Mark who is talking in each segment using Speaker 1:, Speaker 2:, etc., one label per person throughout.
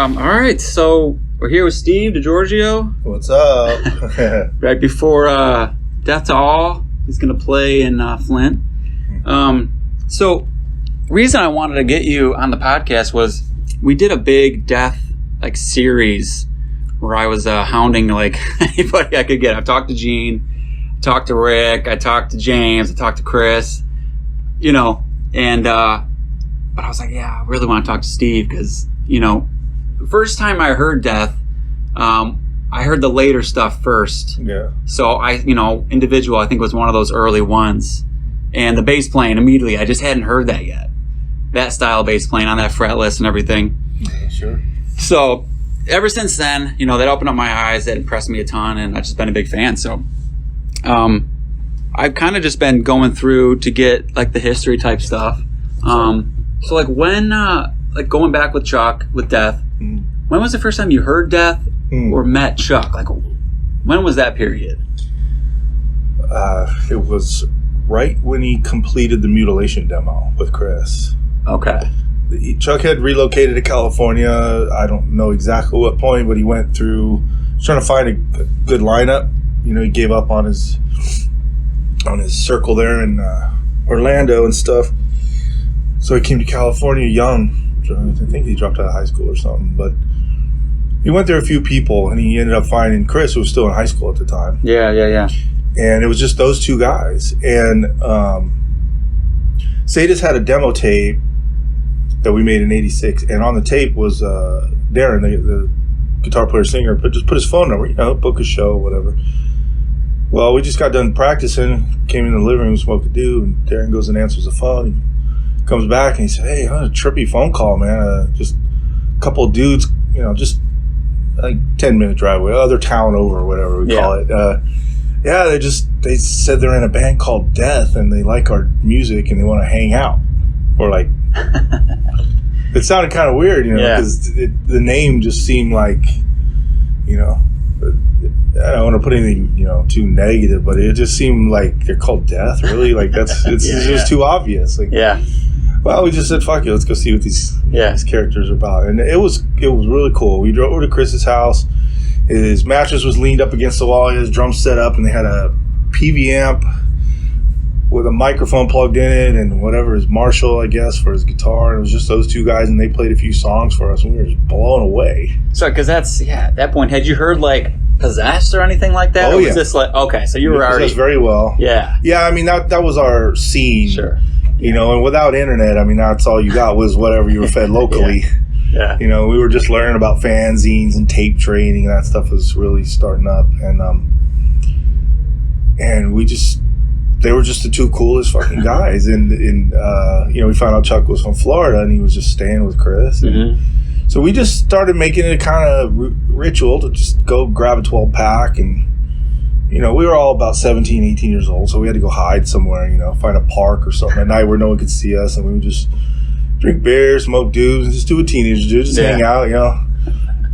Speaker 1: All right, so we're here with Steve Digorgio.
Speaker 2: What's up?
Speaker 1: Right before Death to All, he's going to play in Flint. So, reason I wanted to get you on the podcast was we did a big death series where I was hounding anybody I could get. I've talked to Gene, I talked to Rick, I talked to James, I talked to Chris, and but I was like, yeah, I really want to talk to Steve because the first time I heard Death, I heard the later stuff first.
Speaker 2: Yeah.
Speaker 1: So Individual I think was one of those early ones, and the bass playing immediately, I just hadn't heard that yet. That style of bass playing on that fretless and everything.
Speaker 2: Yeah, sure.
Speaker 1: So ever since then, that opened up my eyes. That impressed me a ton, and I've just been a big fan. So, I've kind of just been going through to get the history type stuff. So when going back with Chuck with Death, when was the first time you heard Death or met Chuck? When was that period?
Speaker 2: It was right when he completed the Mutilation demo with Chris.
Speaker 1: Okay.
Speaker 2: Chuck had relocated to California. I don't know exactly what point, but he went through trying to find a good lineup. He gave up on his circle there in Orlando and stuff. So he came to California young. I think he dropped out of high school or something. But he went there a few people, and he ended up finding Chris, who was still in high school at the time.
Speaker 1: Yeah.
Speaker 2: And it was just those two guys. And Sadis had a demo tape that we made in '86, and on the tape was Darren, the guitar player singer, just put his phone number, book a show, whatever. Well, we just got done practicing, came in the living room, smoked a do, and Darren goes and answers the phone. He comes back and he said, "Hey, I had a trippy phone call, man. Just a couple of dudes, just 10-minute drive away, other town over, whatever we call it. They said they're in a band called Death, and they like our music, and they want to hang out." Or it sounded kind of weird, because the name just seemed like, I don't want to put anything, too negative, but it just seemed like they're called Death. Really, it's just too obvious. Well, we just said, "Fuck it, let's go see what these characters are about," and it was really cool. We drove over to Chris's house. His mattress was leaned up against the wall. He had his drum set up, and they had a PV amp with a microphone plugged in it and whatever, his Marshall, I guess, for his guitar. And it was just those two guys, and they played a few songs for us, and we were just blown away.
Speaker 1: So, because at that point, had you heard Possessed or anything like that?
Speaker 2: Oh,
Speaker 1: or was this okay, so you were already...
Speaker 2: Possessed very well.
Speaker 1: Yeah.
Speaker 2: Yeah, I mean, that was our scene.
Speaker 1: Sure.
Speaker 2: And without internet, I mean, that's all you got was whatever you were fed locally.
Speaker 1: Yeah.
Speaker 2: We were just learning about fanzines and tape trading, and that stuff was really starting up. And they were just the two coolest fucking guys. And we found out Chuck was from Florida, and he was just staying with Chris. So we just started making it a kind of ritual to just go grab a 12-pack. And, we were all about 17, 18 years old, so we had to go hide somewhere, find a park or something at night where no one could see us. And we would just drink beer, smoke dudes, and just do what teenagers do, just hang out,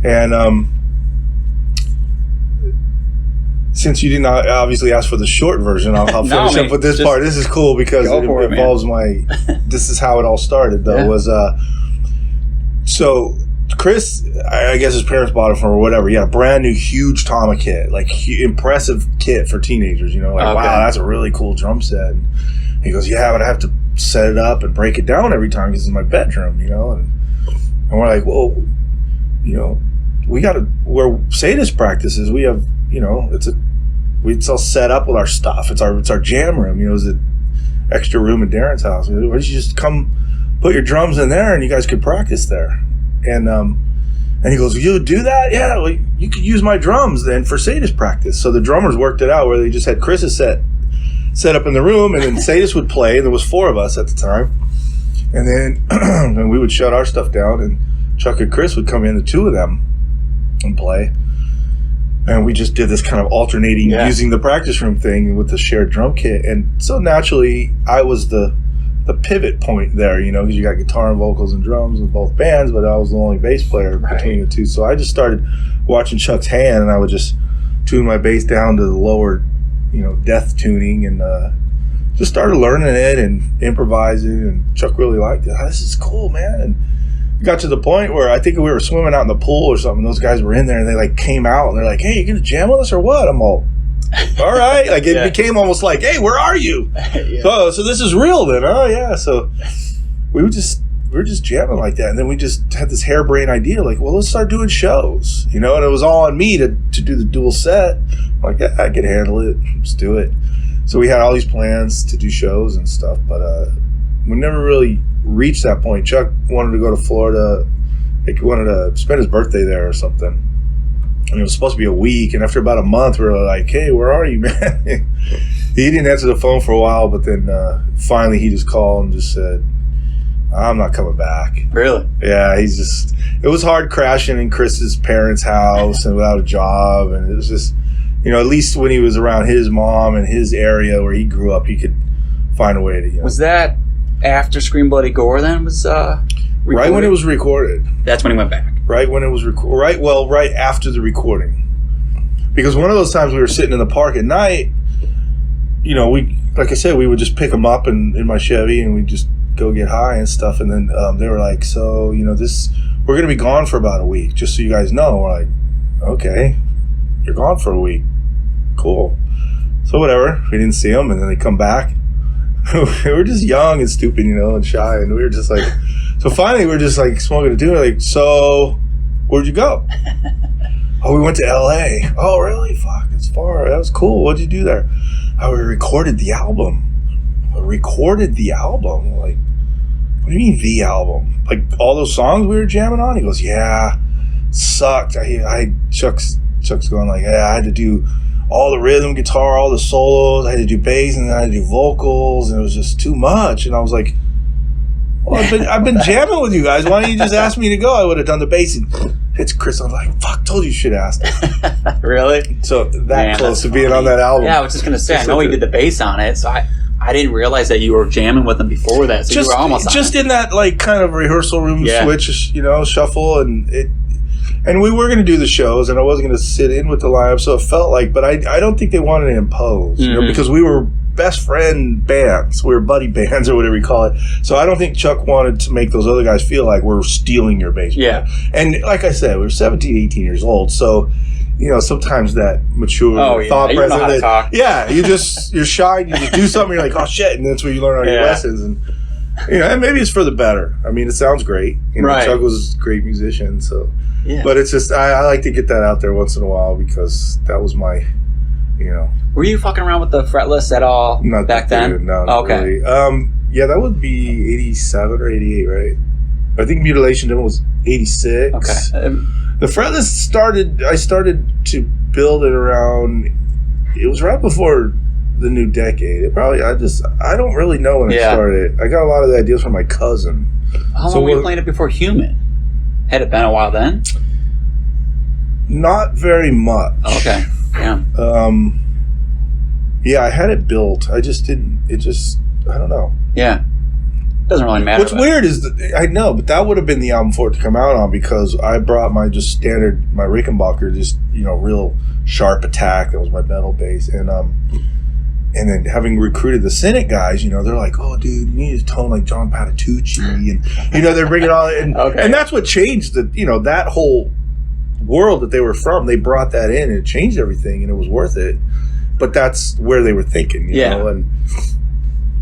Speaker 2: And since you did not obviously ask for the short version, I'll finish up with this part. This is cool because it involves this is how it all started, though, was so Chris, I guess his parents bought it for him or whatever. He had a brand new huge Tama kit, impressive kit for teenagers, wow, that's a really cool drum set. And he goes, yeah, but I have to set it up and break it down every time because it's in my bedroom, and we're like, well, we got to, where Sadis practices, we have, it's all set up with our stuff. It's our jam room, it's an extra room at Darren's house. Why don't you just come put your drums in there and you guys could practice there? And he goes, you do that? Yeah, well, you could use my drums then for Sadis practice. So the drummers worked it out where they just had Chris's set up in the room, and then Sadis would play. There was 4 of us at the time. And then and we would shut our stuff down, and Chuck and Chris would come in, the 2 of them, and play. And we just did this kind of alternating, using the practice room thing with the shared drum kit. And so naturally, I was the pivot point there, because you got guitar and vocals and drums in both bands, but I was the only bass player between the two. So I just started watching Chuck's hand, and I would just tune my bass down to the lower, Death tuning, and just started learning it and improvising. And Chuck really liked it. This is cool, man. And got to the point where I think we were swimming out in the pool or something. Those guys were in there and they like came out and they're like, "Hey, you gonna jam with us or what?" I'm all right. Like it became almost like, "Hey, where are you?" So this is real then. Oh yeah. So we were just jamming like that, and then we just had this harebrained idea, like, well, let's start doing shows, and it was all on me to do the dual set. I'm like, yeah, I can handle it. Let's do it. So we had all these plans to do shows and stuff, but we never really reached that point. Chuck wanted to go to Florida. Like, he wanted to spend his birthday there or something. And it was supposed to be a week. And after about a month, we were like, hey, where are you, man? He didn't answer the phone for a while, but then finally he just called and just said, I'm not coming back.
Speaker 1: Really?
Speaker 2: Yeah, it was hard crashing in Chris's parents' house and without a job. And it was just, at least when he was around his mom and his area where he grew up, he could find a way to,
Speaker 1: Was that after Scream Bloody Gore then was recorded?
Speaker 2: Right when it was recorded.
Speaker 1: That's when he went back.
Speaker 2: Right when it was recorded. Right after the recording. Because one of those times we were sitting in the park at night, we, like I said, we would just pick them up in my Chevy and we'd just go get high and stuff. And then they were like, so, we're going to be gone for about a week, just so you guys know. We're like, okay, you're gone for a week. Cool. So whatever. We didn't see them, and then they come back. We were just young and stupid, and shy, and we were just like, so finally we were just like smoking a tuna, like, so where'd you go? Oh, we went to LA. Oh, really? Fuck, it's far. That was cool. What'd you do there? Oh, we recorded the album. Like, what do you mean the album? Like all those songs we were jamming on? He goes, yeah, sucked. Chuck's going like, yeah, I had to do all the rhythm guitar, all the solos. I had to do bass, and then I had to do vocals, and it was just too much. And I was like, well, I've been jamming with you guys. Why don't you just ask me to go? I would have done the bass. And it's Chris. I'm like, fuck, told you you should ask.
Speaker 1: Really?
Speaker 2: So close to being on that album.
Speaker 1: Yeah, I was just gonna say, I know he did the bass on it, so I didn't realize that you were jamming with him before that. So you were almost
Speaker 2: just in that like kind of rehearsal room switch, shuffle, and we were going to do the shows, and I wasn't going to sit in with the lineup, so it felt like, but I don't think they wanted to impose, because we were best friend bands, we were buddy bands or whatever you call it. So I don't think Chuck wanted to make those other guys feel like we're stealing your bass.
Speaker 1: Yeah,
Speaker 2: and like I said, we were 17, 18 years old, so. Sometimes that mature thought process. Yeah, you're shy, you just do something, you're like, oh shit, and that's where you learn all your lessons, and and maybe it's for the better. I mean, it sounds great.
Speaker 1: Right.
Speaker 2: Chuck was a great musician, so.
Speaker 1: Yeah.
Speaker 2: But it's just I like to get that out there once in a while because that was my,
Speaker 1: Were you fucking around with the fretless at all back then?
Speaker 2: No, not really. Yeah, that would be 87 or 88, right? I think Mutilation Demo was 86.
Speaker 1: Okay.
Speaker 2: The fretless I started to build it around, it was right before the new decade. I don't really know when I started. I got a lot of the ideas from my cousin.
Speaker 1: How long were you playing it before Human? Had it been a while then?
Speaker 2: Not very much.
Speaker 1: Okay. Yeah.
Speaker 2: Yeah, I had it built. I just didn't, I don't know.
Speaker 1: Yeah. Doesn't really matter.
Speaker 2: What's weird is that I know, but that would have been the album for it to come out on because I brought my just standard, my Rickenbacker, just real sharp attack. That was my metal bass, and then having recruited the Cynic guys, they're like, oh, dude, you need to tone like John Patitucci, and they're bringing all and and that's what changed that whole world that they were from. They brought that in, and it changed everything, and it was worth it. But that's where they were thinking, you know, and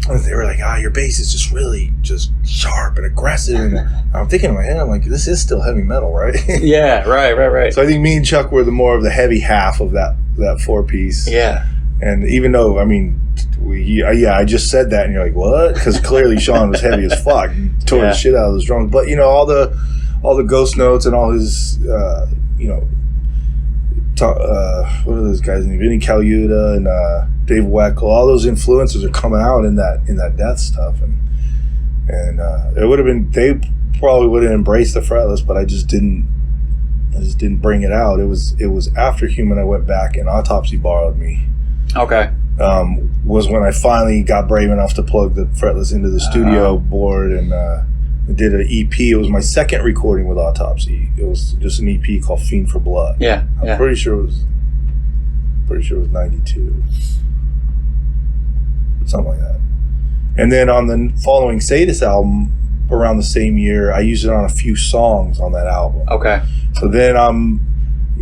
Speaker 2: they were like, your bass is just really just sharp and aggressive. And I'm thinking in my head, I'm like, this is still heavy metal, right?
Speaker 1: Yeah, right.
Speaker 2: So I think me and Chuck were more of the heavy half of that four piece.
Speaker 1: Yeah.
Speaker 2: And even though, I mean, I just said that, and you're like, what? Because clearly Sean was heavy as fuck, and tore the shit out of those drums. But all the ghost notes and all his, what are those guys' names? Vinny Caluta and Dave Weckl. All those influences are coming out in that death stuff, and it would have been, they probably would have embraced the fretless, but I just didn't bring it out. It was after Human I went back, and Autopsy borrowed me.
Speaker 1: Okay.
Speaker 2: Was when I finally got brave enough to plug the fretless into the studio board and did an EP. It was my second recording with Autopsy. It was just an EP called Fiend for Blood.
Speaker 1: Yeah.
Speaker 2: I'm pretty sure it was 92. Something like that. And then on the following Sadist album, around the same year. I used it on a few songs on that album.
Speaker 1: Okay.
Speaker 2: So then I'm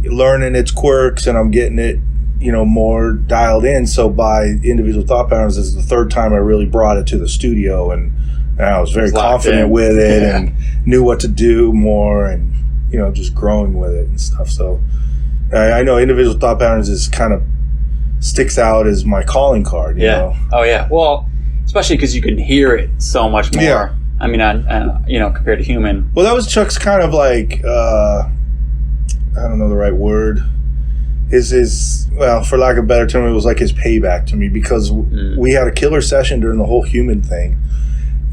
Speaker 2: learning its quirks and I'm getting it, more dialed in. So by Individual Thought Patterns is the third time I really brought it to the studio, and I was very confident with it and knew what to do more, and just growing with it and stuff. So I know Individual Thought Patterns is kind of sticks out as my calling card. You know?
Speaker 1: Oh yeah. Well, especially because you can hear it so much more. Yeah. I mean, compared to Human.
Speaker 2: Well, that was Chuck's kind of like, I don't know the right word. Well, for lack of a better term, it was like his payback to me, because we had a killer session during the whole Human thing.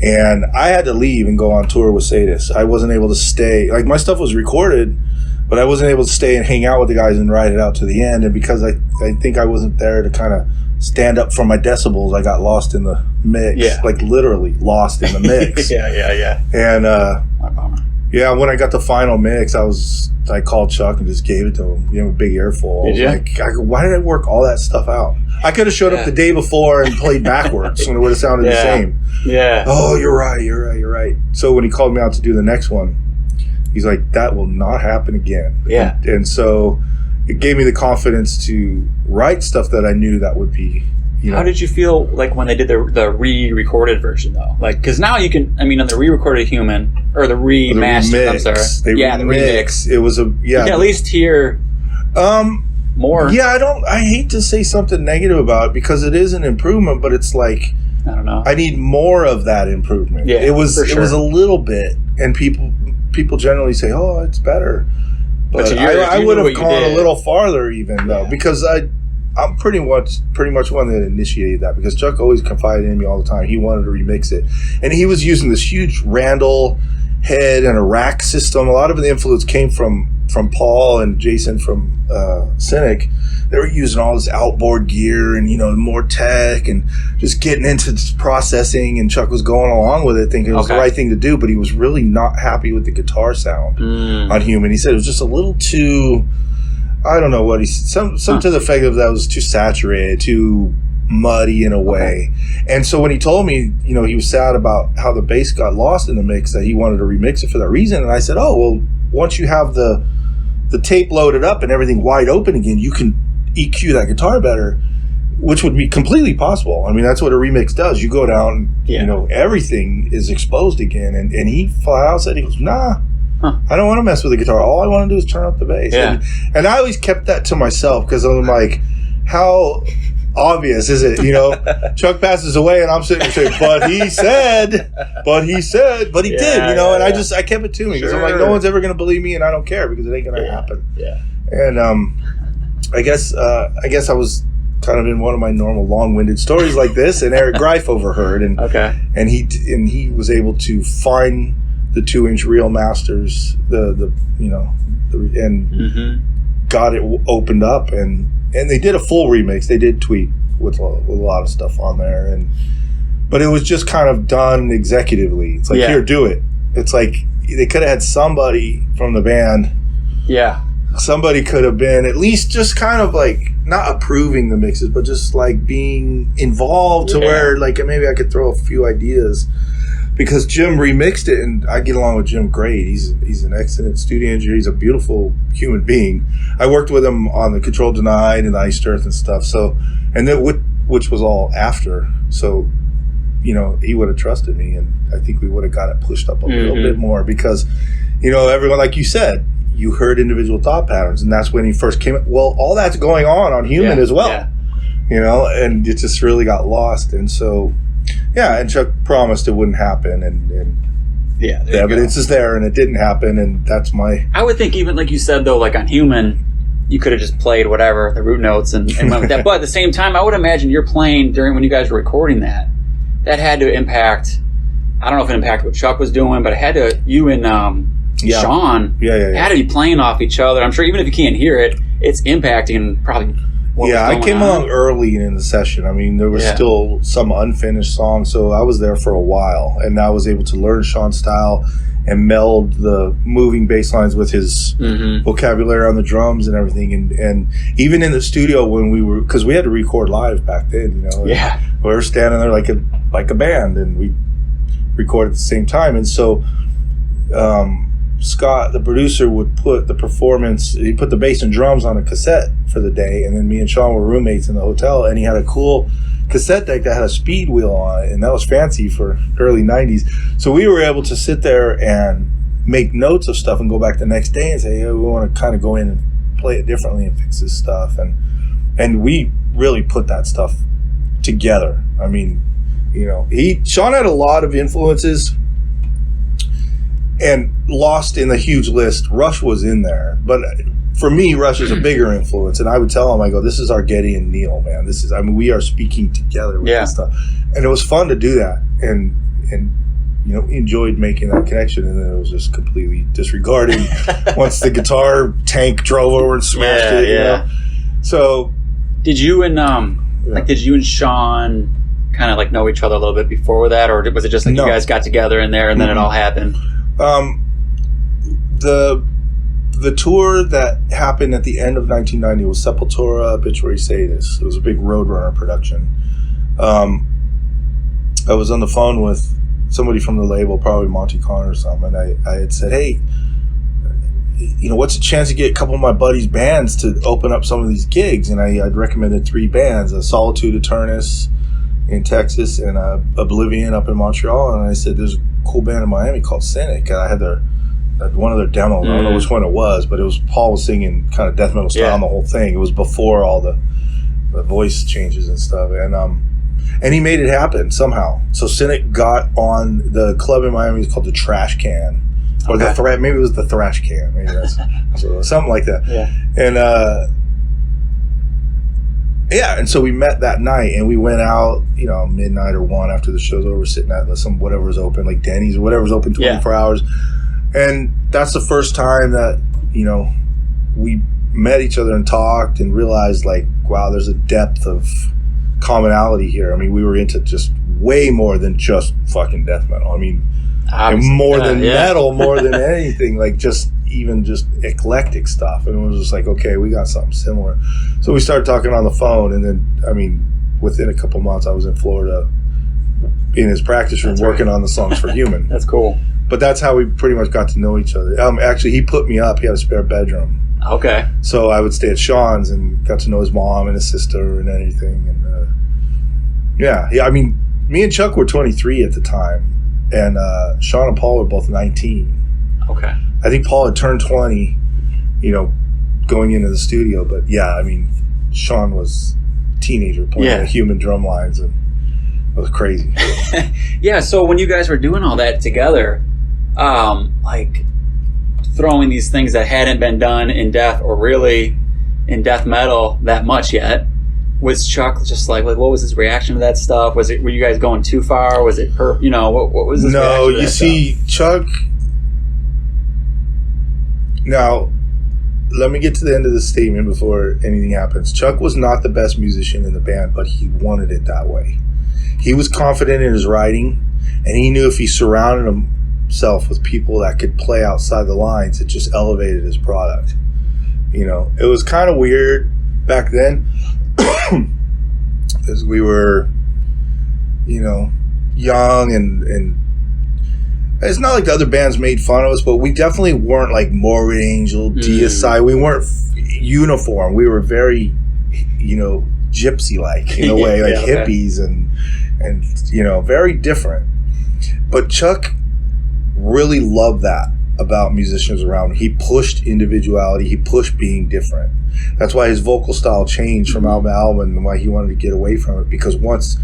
Speaker 2: And I had to leave and go on tour with Sadis. I wasn't able to stay. Like, my stuff was recorded, but I wasn't able to stay and hang out with the guys and ride it out to the end. And because I think I wasn't there to kind of stand up for my decibels, I got lost in the mix. Yeah. Like, literally lost in the mix.
Speaker 1: Yeah.
Speaker 2: And, when I got the final mix, I called Chuck and just gave it to him. A big earful.
Speaker 1: Did you?
Speaker 2: Why did I work all that stuff out? I could have showed up the day before and played backwards, and it would have sounded the same.
Speaker 1: Yeah.
Speaker 2: Oh, you're right. So when he called me out to do the next one, he's like, that will not happen again.
Speaker 1: Yeah.
Speaker 2: And so it gave me the confidence to write stuff that I knew that would be,
Speaker 1: How did you feel like when they did the re-recorded version, though? Like, because now you can, on the re-recorded Human, or the remastered, I'm sorry. The remix.
Speaker 2: It was
Speaker 1: you can at least hear more.
Speaker 2: Yeah, I hate to say something negative about it, because it is an improvement, but it's like,
Speaker 1: I don't know.
Speaker 2: I need more of that improvement.
Speaker 1: Yeah,
Speaker 2: it was a little bit, and people generally say, oh, it's better. But I would have gone a little farther even, though, because I'm pretty much one that initiated that, because Chuck always confided in me all the time. He wanted to remix it, and he was using this huge Randall head and a rack system. A lot of the influence came from Paul and Jason from Cynic. They were using all this outboard gear and more tech and just getting into processing. And Chuck was going along with it, thinking it was the right thing to do. But he was really not happy with the guitar sound on Human. He said it was just a little too. I don't know what he said. Some to the effect of that was too saturated, too muddy in a way. And so when he told me, he was sad about how the bass got lost in the mix, that he wanted to remix it for that reason. And I said, oh, well, once you have the tape loaded up and everything wide open again, you can EQ that guitar better, which would be completely possible. I mean, that's what a remix does. You go down, everything is exposed again. And he flat out said, he goes, nah. I don't want to mess with the guitar. All I want to do is turn up the bass.
Speaker 1: Yeah.
Speaker 2: And I always kept that to myself, because I'm like, how obvious is it? Chuck passes away and I'm sitting there saying, but he said, but he did, and I kept it to me, because I'm like, no one's ever going to believe me, and I don't care, because it ain't going to happen.
Speaker 1: Yeah.
Speaker 2: And I guess I was kind of in one of my normal long-winded stories like this, and Eric Greif overheard, and he was able to find the 2-inch Real Masters, got it opened up, and they did a full remix. They did tweak with a lot of stuff on there, but it was just kind of done executively. It's like, here, do it. It's like they could have had somebody from the band.
Speaker 1: Yeah.
Speaker 2: Somebody could have been at least just kind of like not approving the mixes, but just like being involved to where like maybe I could throw a few ideas. Because Jim remixed it, and I get along with Jim great. He's an excellent studio engineer. He's a beautiful human being. I worked with him on the Control Denied and the Iced Earth and stuff. So, and then which was all after. So, he would have trusted me, and I think we would have got it pushed up a little bit more, because, everyone, like you said, you heard Individual Thought Patterns, and that's when he first came. Well, all that's going on Human as well, and it just really got lost, and so. Yeah, and Chuck promised it wouldn't happen, and the evidence is there, and it didn't happen, and that's my...
Speaker 1: I would think, even like you said, though, like on Human, you could have just played whatever, the root notes, and went with that. But at the same time, I would imagine you're playing when you guys were recording that had to impact... I don't know if it impacted what Chuck was doing, but it had to... You and Sean had to be playing off each other. I'm sure even if you can't hear it, it's impacting probably...
Speaker 2: I came along early in the session. I mean, there was still some unfinished songs, so I was there for a while, and I was able to learn Sean's style and meld the moving bass lines with his vocabulary on the drums and everything. And even in the studio when because we had to record live back then, we were standing there like a band, and we record at the same time. And so Scott, the producer, would put the performance, he put the bass and drums on a cassette for the day, and then me and Sean were roommates in the hotel, and he had a cool cassette deck that had a speed wheel on it, and that was fancy for early 90s. So we were able to sit there and make notes of stuff and go back the next day and say, hey, we want to kind of go in and play it differently and fix this stuff. And we really put that stuff together. I mean, you know, Sean had a lot of influences, and lost in the huge list, Rush was in there. But for me, Rush is a bigger influence. And I would tell him, I go, this is our Getty and Neil, man. This is, I mean, we are speaking together with this stuff. And it was fun to do that. And you know, enjoyed making that connection. And then it was just completely disregarded once the guitar tank drove over and smashed it, you know? So
Speaker 1: did you and Sean kind of like know each other a little bit before that, or was it just like you guys got together in there and then it all happened?
Speaker 2: The tour that happened at the end of 1990 was Sepultura, Obituary Sadist. It was a big Roadrunner production. I was on the phone with somebody from the label, probably Monty Connor or something, and I had said, hey, you know, what's the chance to get a couple of my buddies' bands to open up some of these gigs? And I'd recommended 3 bands, Solitude Eternus in Texas and Oblivion up in Montreal. And I said, there's a cool band in Miami called Cynic. And I had one of their demos. I don't know which one it was, but it was Paul was singing kind of death metal style on the whole thing. It was before all the voice changes and stuff. And he made it happen somehow. So Cynic got on the club in Miami. It's called the Trash Can. Or maybe it was the Thrash Can. Maybe that's something like that. Yeah. And and so we met that night, and we went out, you know, midnight or 1 after the show's over, sitting at some whatever's open, like Denny's or whatever's open 24 hours. And that's the first time that, you know, we met each other and talked and realized, like, wow, there's a depth of commonality here. I mean, we were into just way more than just fucking death metal. I mean, more than metal, more than anything, like just eclectic stuff. And it was just like, okay, we got something similar. So we started talking on the phone, and then, I mean, within a couple months I was in Florida in his practice room working on the songs for Human.
Speaker 1: That's cool.
Speaker 2: But that's how we pretty much got to know each other. Actually, he put me up. He had a spare bedroom. Okay. So I would stay at Sean's and got to know his mom and his sister and everything. And I mean, me and Chuck were 23 at the time. And Sean and Paul were both 19. Okay. I think Paul had turned 20, you know, going into the studio. But yeah, I mean, Sean was a teenager playing the Human drum lines, and it was crazy.
Speaker 1: Yeah, so when you guys were doing all that together, like throwing these things that hadn't been done in death or really in death metal that much yet, was Chuck just like what was his reaction to that stuff? Were you guys going too far? Was it what was his reaction to that
Speaker 2: you see,
Speaker 1: stuff?
Speaker 2: Chuck. Now, let me get to the end of the statement before anything happens. Chuck was not the best musician in the band, but he wanted it that way. He was confident in his writing, and he knew if he surrounded himself with people that could play outside the lines, it just elevated his product. You know, it was kind of weird back then. As we were, you know, young and it's not like the other bands made fun of us, but we definitely weren't like Morbid Angel, DSI. We weren't uniform. We were very, you know, gypsy-like in a way, like hippies and you know, very different. But Chuck really loved that about musicians around him. He pushed individuality. He pushed being different. That's why his vocal style changed from album to album, and why he wanted to get away from it, because once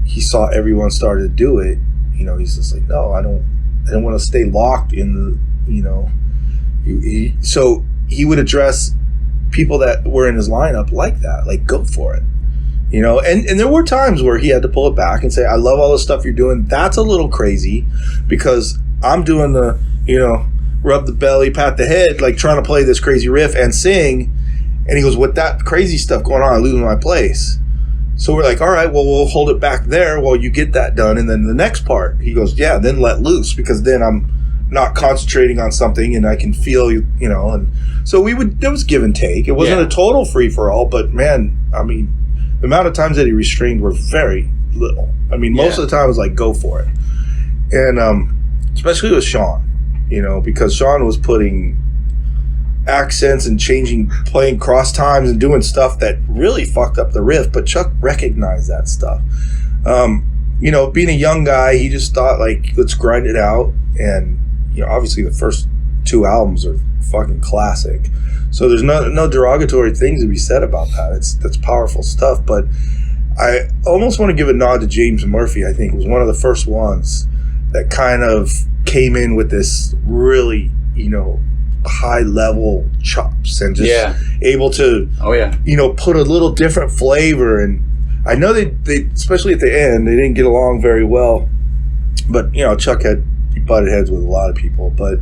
Speaker 2: he saw everyone started to do it, you know, he's just like, no, I don't want to stay locked in the, you know. So he would address people that were in his lineup like that, like, go for it. You know, and there were times where he had to pull it back and say, I love all the stuff you're doing. That's a little crazy, because I'm doing the, you know, rub the belly, pat the head, like trying to play this crazy riff and sing. And he goes, with that crazy stuff going on, I lose my place. So we're like, all right, well, we'll hold it back there while you get that done. And then the next part, he goes, yeah, then let loose, because then I'm not concentrating on something and I can feel, you know. And so there was give and take. It wasn't a total free for all, but man, I mean, the amount of times that he restrained were very little. I mean, most of the time it was like, go for it. And especially with Sean, because Sean was putting accents and playing cross times and doing stuff that really fucked up the riff, but Chuck recognized that stuff. Being a young guy, he just thought, like, let's grind it out. And, obviously the first 2 albums are fucking classic. So there's no derogatory things to be said about that. That's powerful stuff. But I almost want to give a nod to James Murphy. I think was one of the first ones that kind of came in with this really, high level chops and just able to, put a little different flavor. And I know they especially at the end, they didn't get along very well. But Chuck he butted heads with a lot of people. But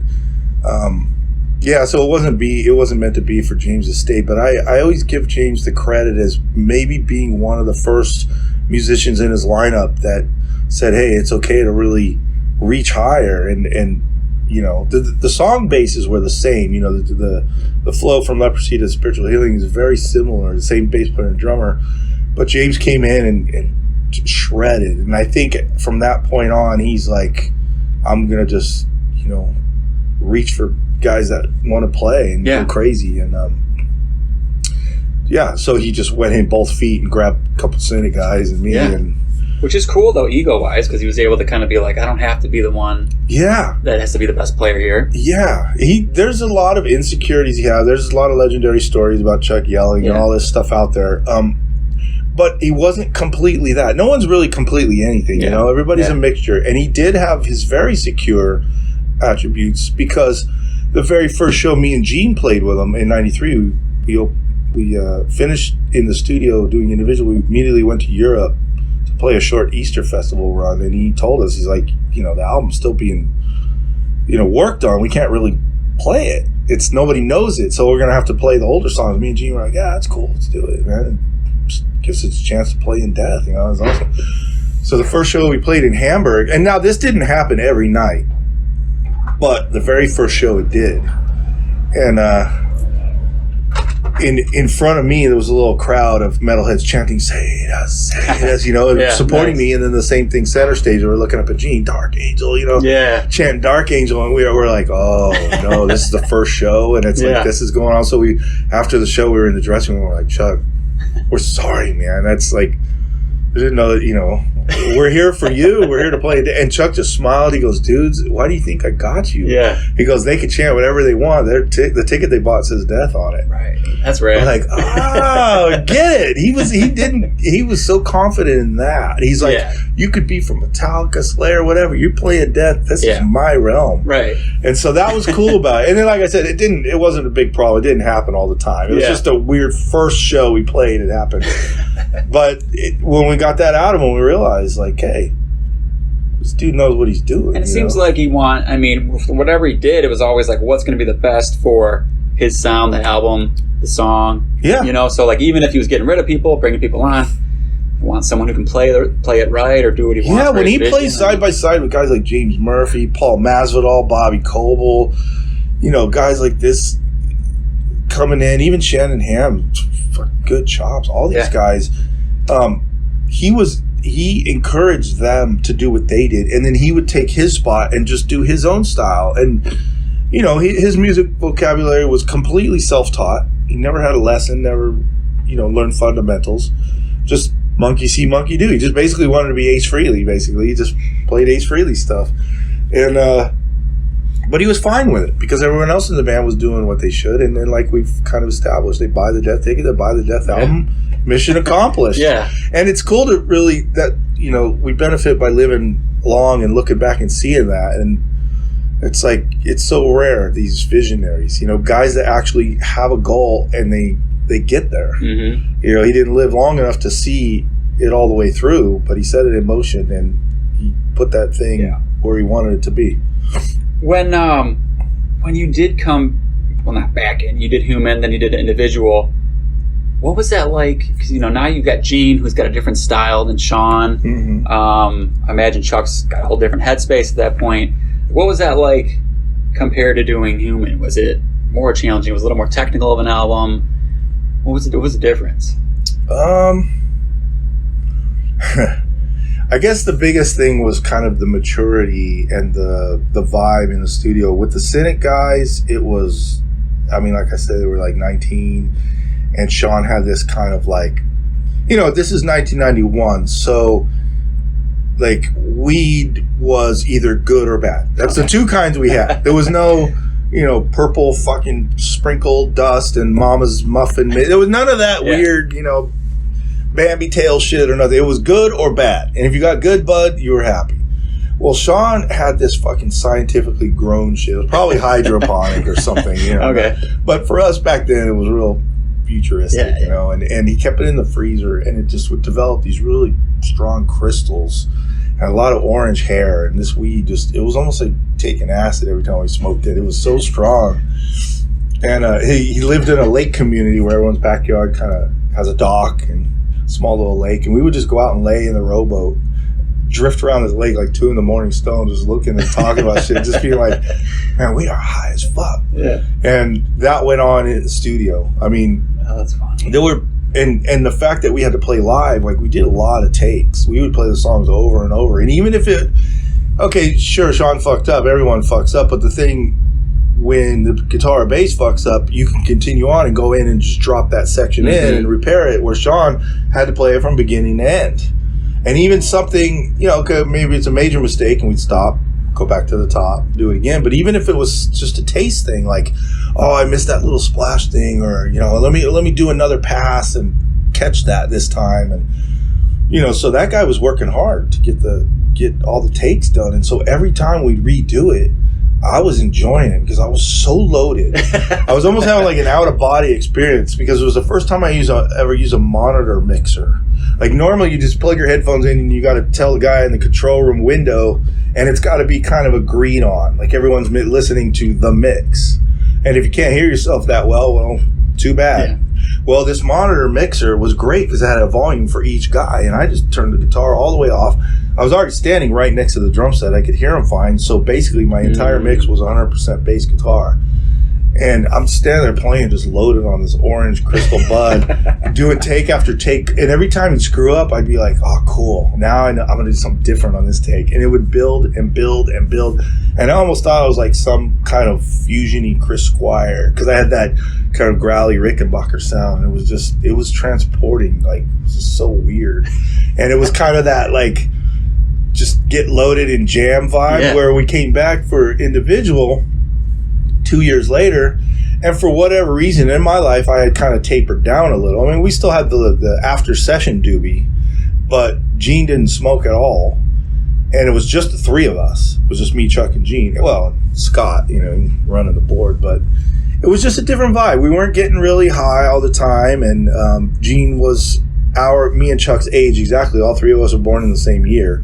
Speaker 2: so it wasn't meant to be for James to stay. But I always give James the credit as maybe being one of the first musicians in his lineup that said, hey, it's okay to really reach higher. And the song bases were the same. The flow from Leprosy to Spiritual Healing is very similar, the same bass player and drummer. But James came in and shredded. And I think from that point on, he's like, I'm going to just, reach for guys that want to play and go crazy. And so he just went in both feet and grabbed a couple Cynic guys and me. And
Speaker 1: which is cool, though, ego-wise, because he was able to kind of be like, I don't have to be the one that has to be the best player here.
Speaker 2: Yeah. There's a lot of insecurities he has. There's a lot of legendary stories about Chuck yelling and all this stuff out there. But he wasn't completely that. No one's really completely anything, Everybody's a mixture. And he did have his very secure attributes, because the very first show me and Gene played with him in 93, we finished in the studio doing individual. We immediately went to Europe to play a short Easter festival run, and he told us, he's like, the album's still being worked on. We can't really play it. It's nobody knows it, so we're gonna have to play the older songs. Me and Gene were like, yeah, that's cool, let's do it, man. And gives us a chance to play in Death. It was awesome. So the first show we played in Hamburg, and now this didn't happen every night, but the very first show it did. And in front of me, there was a little crowd of metalheads chanting, say us, supporting me. And then the same thing center stage, we were looking up at Gene, Dark Angel, chanting Dark Angel. And we're like, oh, no, this is the first show. And it's like, this is going on. So after the show, we were in the dressing room. We're like, Chuck, we're sorry, man. That's like, I didn't know that, we're here for you. We're here to play. And Chuck just smiled. He goes, dudes, why do you think I got you?
Speaker 1: Yeah.
Speaker 2: He goes, they can chant whatever they want. The ticket they bought says Death on it.
Speaker 1: Right. That's right.
Speaker 2: I'm like, get it. He was so confident in that. He's like, you could be from Metallica, Slayer, whatever. You're playing Death. This is my realm.
Speaker 1: Right.
Speaker 2: And so that was cool about it. And then, like I said, it wasn't a big problem. It didn't happen all the time. It was just a weird first show we played. It happened. But when we got that out of him, we realized, like, hey, this dude knows what he's doing.
Speaker 1: And it seems like whatever he did, it was always like, what's going to be the best for his sound, the album, the song. Yeah. So like, even if he was getting rid of people, bringing people on, he wants someone who can play it right or do what he wants.
Speaker 2: Yeah, when he plays side by side with guys like James Murphy, Paul Masvidal, Bobby Coble, guys like this coming in, even Shannon Hamm, good chops, all these guys. He encouraged them to do what they did, and then he would take his spot and just do his own style. And his music vocabulary was completely self-taught. He never had a lesson, never learned fundamentals. Just monkey see, monkey do. He just basically wanted to be Ace Frehley. Basically, he just played Ace Frehley stuff, and but he was fine with it because everyone else in the band was doing what they should. And then, like we've kind of established, they buy the Death ticket, they buy the Death album. Mission accomplished. And it's cool to really we benefit by living long and looking back and seeing that. And it's like, it's so rare, these visionaries, guys that actually have a goal and they get there. Mm-hmm. He didn't live long enough to see it all the way through, but he set it in motion and he put that thing where he wanted it to be.
Speaker 1: When you did not back in, you did Human, then you did Individual. What was that like? Because now you've got Gene, who's got a different style than Sean. Mm-hmm. I imagine Chuck's got a whole different headspace at that point. What was that like compared to doing Human? Was it more challenging? Was it a little more technical of an album? What was the difference?
Speaker 2: I guess the biggest thing was kind of the maturity and the vibe in the studio. With the Cynic guys, it was, I mean, like I said, they were like 19, and Sean had this kind of like, you know, this is 1991, so like weed was either good or bad. That's the two kinds we had. There was no, you know, purple fucking sprinkled dust and mama's muffin. There was none of that weird, you know, Bambi tail shit or nothing. It was good or bad. And if you got good bud, you were happy. Well, Sean had this fucking scientifically grown shit. It was probably hydroponic or something, you know.
Speaker 1: Okay.
Speaker 2: But for us back then, it was real futuristic, you know. And he kept it in the freezer, and it just would develop these really strong crystals and a lot of orange hair. And this weed just, it was almost like taking acid every time we smoked it. It was so strong. And he lived in a lake community where everyone's backyard kind of has a dock and small little lake, and we would just go out and lay in the rowboat, drift around this lake like 2 a.m. stoned, just looking and talking about shit, just being like, man, we are high as fuck.
Speaker 1: Yeah.
Speaker 2: And that went on in the studio. I mean,
Speaker 1: that's fun.
Speaker 2: There were, and the fact that we had to play live, like we did a lot of takes. We would play the songs over and over, and even if it, okay, sure, Sean fucked up, everyone fucks up, but the thing, when the guitar or bass fucks up, you can continue on and go in and just drop that section in and repair it, where Sean had to play it from beginning to end. And even something, you know, okay, maybe it's a major mistake and we'd stop, go back to the top, do it again. But even if it was just a taste thing, like, oh, I missed that little splash thing, or, you know, let me do another pass and catch that this time. And, you know, so that guy was working hard to get all the takes done. And so every time we'd redo it, I was enjoying it because I was so loaded. I was almost having like an out-of-body experience because it was the first time I ever used a monitor mixer. Like normally you just plug your headphones in and you got to tell the guy in the control room window, and it's got to be kind of agreed on. Like everyone's listening to the mix. And if you can't hear yourself that well, too bad. Yeah. Well, this monitor mixer was great because it had a volume for each guy, and I just turned the guitar all the way off. I was already standing right next to the drum set. I could hear him fine, so basically my entire mix was 100% bass guitar. And I'm standing there playing, just loaded on this orange crystal bud, doing take after take. And every time he'd screw up, I'd be like, oh, cool. Now I know I'm going to do something different on this take. And it would build and build and build. And I almost thought I was like some kind of fusion-y Chris Squire, because I had that kind of growly Rickenbacker sound. It was transporting. Like, it was just so weird. And it was kind of that, like, just get loaded and jam vibe, where we came back for individual 2 years later, and for whatever reason in my life I had kind of tapered down a little. I mean, we still had the after session doobie, but Gene didn't smoke at all, and it was just the three of us. It was just me, Chuck, and Gene. Well, Scott, you know, running the board, but it was just a different vibe. We weren't getting really high all the time, and Gene was me and Chuck's age exactly. All three of us were born in the same year,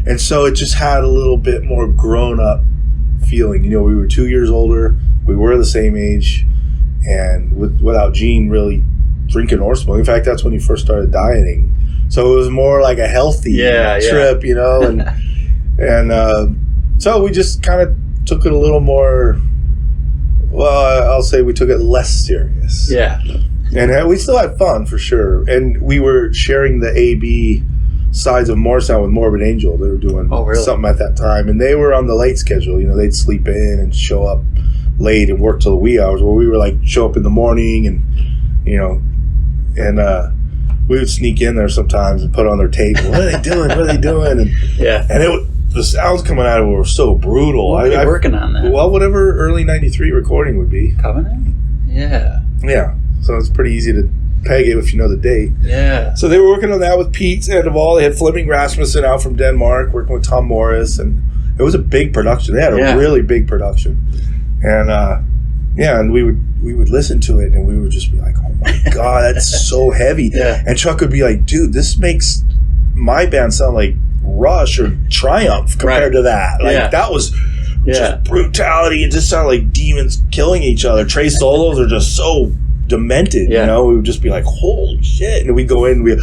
Speaker 2: and so it just had a little bit more grown up feeling. You know, we were 2 years older, we were the same age, and without Gene really drinking or smoking. In fact, that's when he first started dieting. So it was more like a healthy trip, you know, and so we just kind of took it a little more, well, I'll say we took it less serious.
Speaker 1: Yeah.
Speaker 2: And we still had fun, for sure. And we were sharing the A-B sides of Morrisound with Morbid Angel. They were doing something at that time, and they were on the late schedule. You know, they'd sleep in and show up late and work till the wee hours, where we were like show up in the morning, and you know, and we would sneak in there sometimes and put on their tape. What are they doing? What are they doing? And and the sounds coming out of it were so brutal.
Speaker 1: What were you working on that?
Speaker 2: Well, whatever early '93 recording would be.
Speaker 1: Covenant.
Speaker 2: Yeah. So it's pretty easy to peg it if you know the date.
Speaker 1: Yeah.
Speaker 2: So they were working on that with Pete Sandoval. They had Fleming Rasmussen out from Denmark working with Tom Morris, and it was a big production. They had a really big production, and and we would listen to it, and we would just be like, oh my god, that's so heavy. And Chuck would be like, dude, this makes my band sound like Rush or Triumph compared to that. Like that was just brutality. It just sounded like demons killing each other. Trey's solos are just so demented, you know. We would just be like, holy shit, and we'd go in and we'd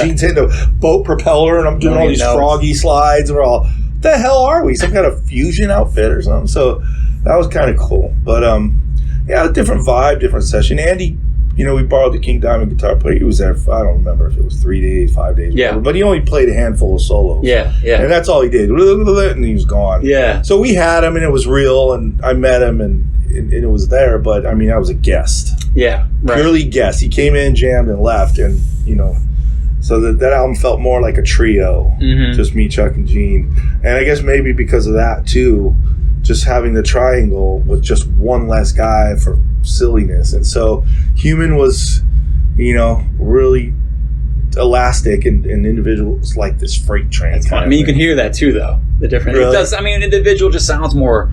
Speaker 2: Gene's hitting a boat propeller, and I'm doing all these froggy slides, and we're all, what the hell are we, some kind of fusion outfit or something? So that was kind of cool. But a different vibe, different session. Andy we borrowed the King Diamond guitar player. He was there for, I don't remember if it was 3 days, 5 days, whatever, but he only played a handful of solos.
Speaker 1: Yeah.
Speaker 2: And that's all he did. And he was gone.
Speaker 1: Yeah.
Speaker 2: So we had him, and it was real, and I met him, and it was there, but I mean, I was a guest.
Speaker 1: Yeah. Right.
Speaker 2: Purely guest. He came in, jammed, and left, and, so that album felt more like a trio, just me, Chuck, and Gene. And I guess maybe because of that, too, just having the triangle with just one less guy for silliness. And so Human was, really elastic, and individuals like this freight train.
Speaker 1: That's fun. I mean, you can hear that too, though. The difference. Really? It does. I mean, an individual just sounds more.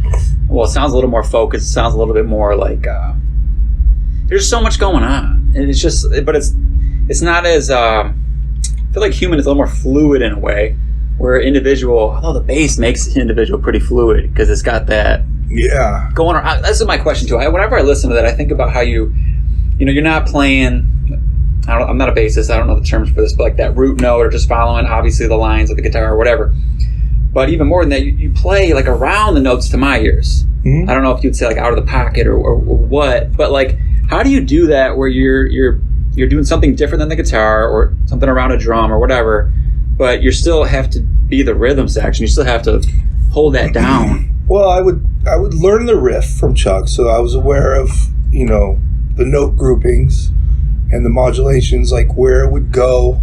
Speaker 1: Well, it sounds a little more focused. It sounds a little bit more like. There's so much going on, and it's just. But it's not as. I feel like Human is a little more fluid in a way, where individual. Although the bass makes individual pretty fluid because it's got that.
Speaker 2: Yeah.
Speaker 1: Going on. That's my question too. Whenever I listen to that, I think about how you're not playing. I'm not a bassist. I don't know the terms for this, but like that root note or just following obviously the lines of the guitar or whatever. But even more than that, you play like around the notes to my ears. Mm-hmm. I don't know if you'd say like out of the pocket or what, but like how do you do that where you're doing something different than the guitar or something around a drum or whatever, but you still have to be the rhythm section. You still have to hold that down.
Speaker 2: Well, I would learn the riff from Chuck, so I was aware of the note groupings and the modulations, like where it would go.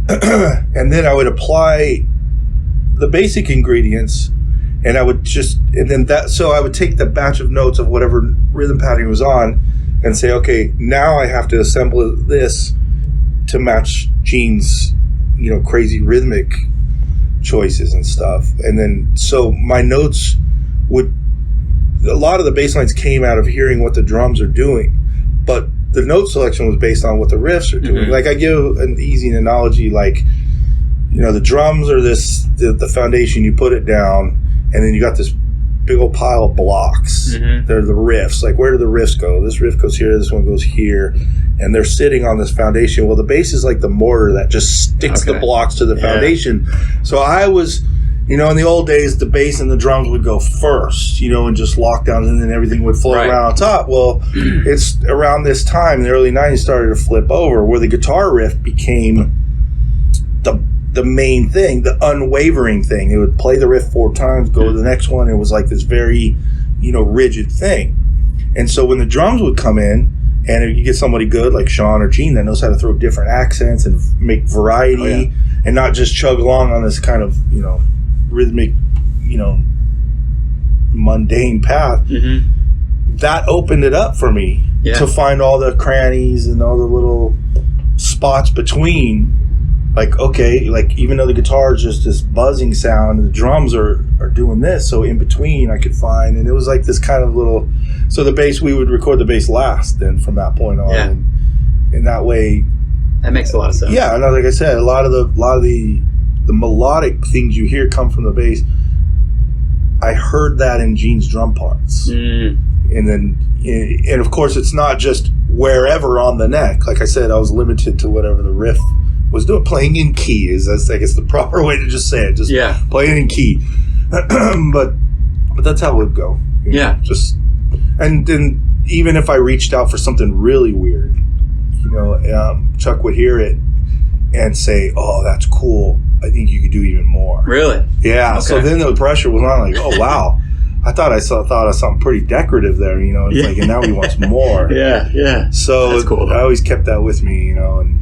Speaker 2: And then I would apply the basic ingredients, and I would so I would take the batch of notes of whatever rhythm pattern was on and say, okay, now I have to assemble this to match Gene's, crazy rhythmic choices and stuff. And then, so my notes a lot of the bass lines came out of hearing what the drums are doing, but the note selection was based on what the riffs are doing. Like I give an easy analogy, like, the drums are the foundation, you put it down, and then you got this big old pile of blocks. They're the riffs. Like, where do the riffs go? This riff goes here, this one goes here, and they're sitting on this foundation. Well, the bass is like the mortar that just sticks the blocks to the foundation. So I was, in the old days, the bass and the drums would go first, and just lock down, and then everything would float around on top. Well, it's around this time, in the early 90s, started to flip over, where the guitar riff became the main thing, the unwavering thing. It would play the riff 4 times, go to the next one. It was like this very, rigid thing. And so when the drums would come in, and if you get somebody good like Sean or Gene that knows how to throw different accents and make variety, and not just chug along on this kind of, rhythmic, mundane path, that opened it up for me to find all the crannies and all the little spots between. Like, okay, like even though the guitar is just this buzzing sound, the drums are doing this, so in between I could find, and it was like this kind of little. So the bass, we would record the bass last, then from that point on, and in that way,
Speaker 1: that makes a lot of sense.
Speaker 2: Yeah, and like I said, a lot of the melodic things you hear come from the bass. I heard that in Gene's drum parts, and then, and of course, it's not just wherever on the neck. Like I said, I was limited to whatever the riff was doing. Playing in key is, I guess, the proper way to just say it. Just playing in key, but that's how it would go. Just, and then even if I reached out for something really weird, Chuck would hear it and say, "Oh, that's cool. I think you could do even more."
Speaker 1: Really?
Speaker 2: Yeah. Okay. So then the pressure was on. Like, oh wow, I thought I thought of something pretty decorative there. It's like, and now he wants more.
Speaker 1: Yeah.
Speaker 2: So that's cool, I always kept that with me. And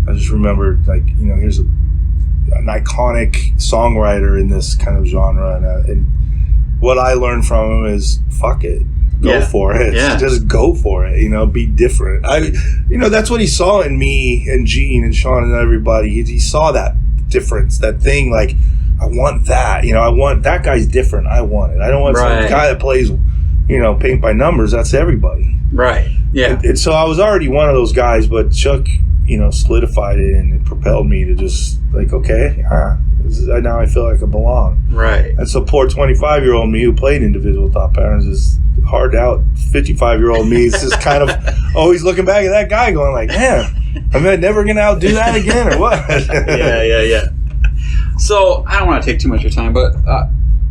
Speaker 2: I just remembered, like, here's an iconic songwriter in this kind of genre, and what I learned from him is, fuck it. Go for it. Just go for it. Be different. That's what he saw in me and Gene and Sean and everybody. He saw that difference, that thing. Like, I want that. I want that guy's different. I want it. I don't want some guy that plays, paint by numbers. That's everybody.
Speaker 1: Right. Yeah.
Speaker 2: And so I was already one of those guys, but Chuck, solidified it, and it propelled me to just like, okay, now I feel like I belong.
Speaker 1: Right.
Speaker 2: And so poor 25-year-old me who played individual thought patterns is hard out. 55-year-old me is just kind of always looking back at that guy going like, man, am I never going to outdo that again or what?
Speaker 1: Yeah. So I don't want to take too much of your time, but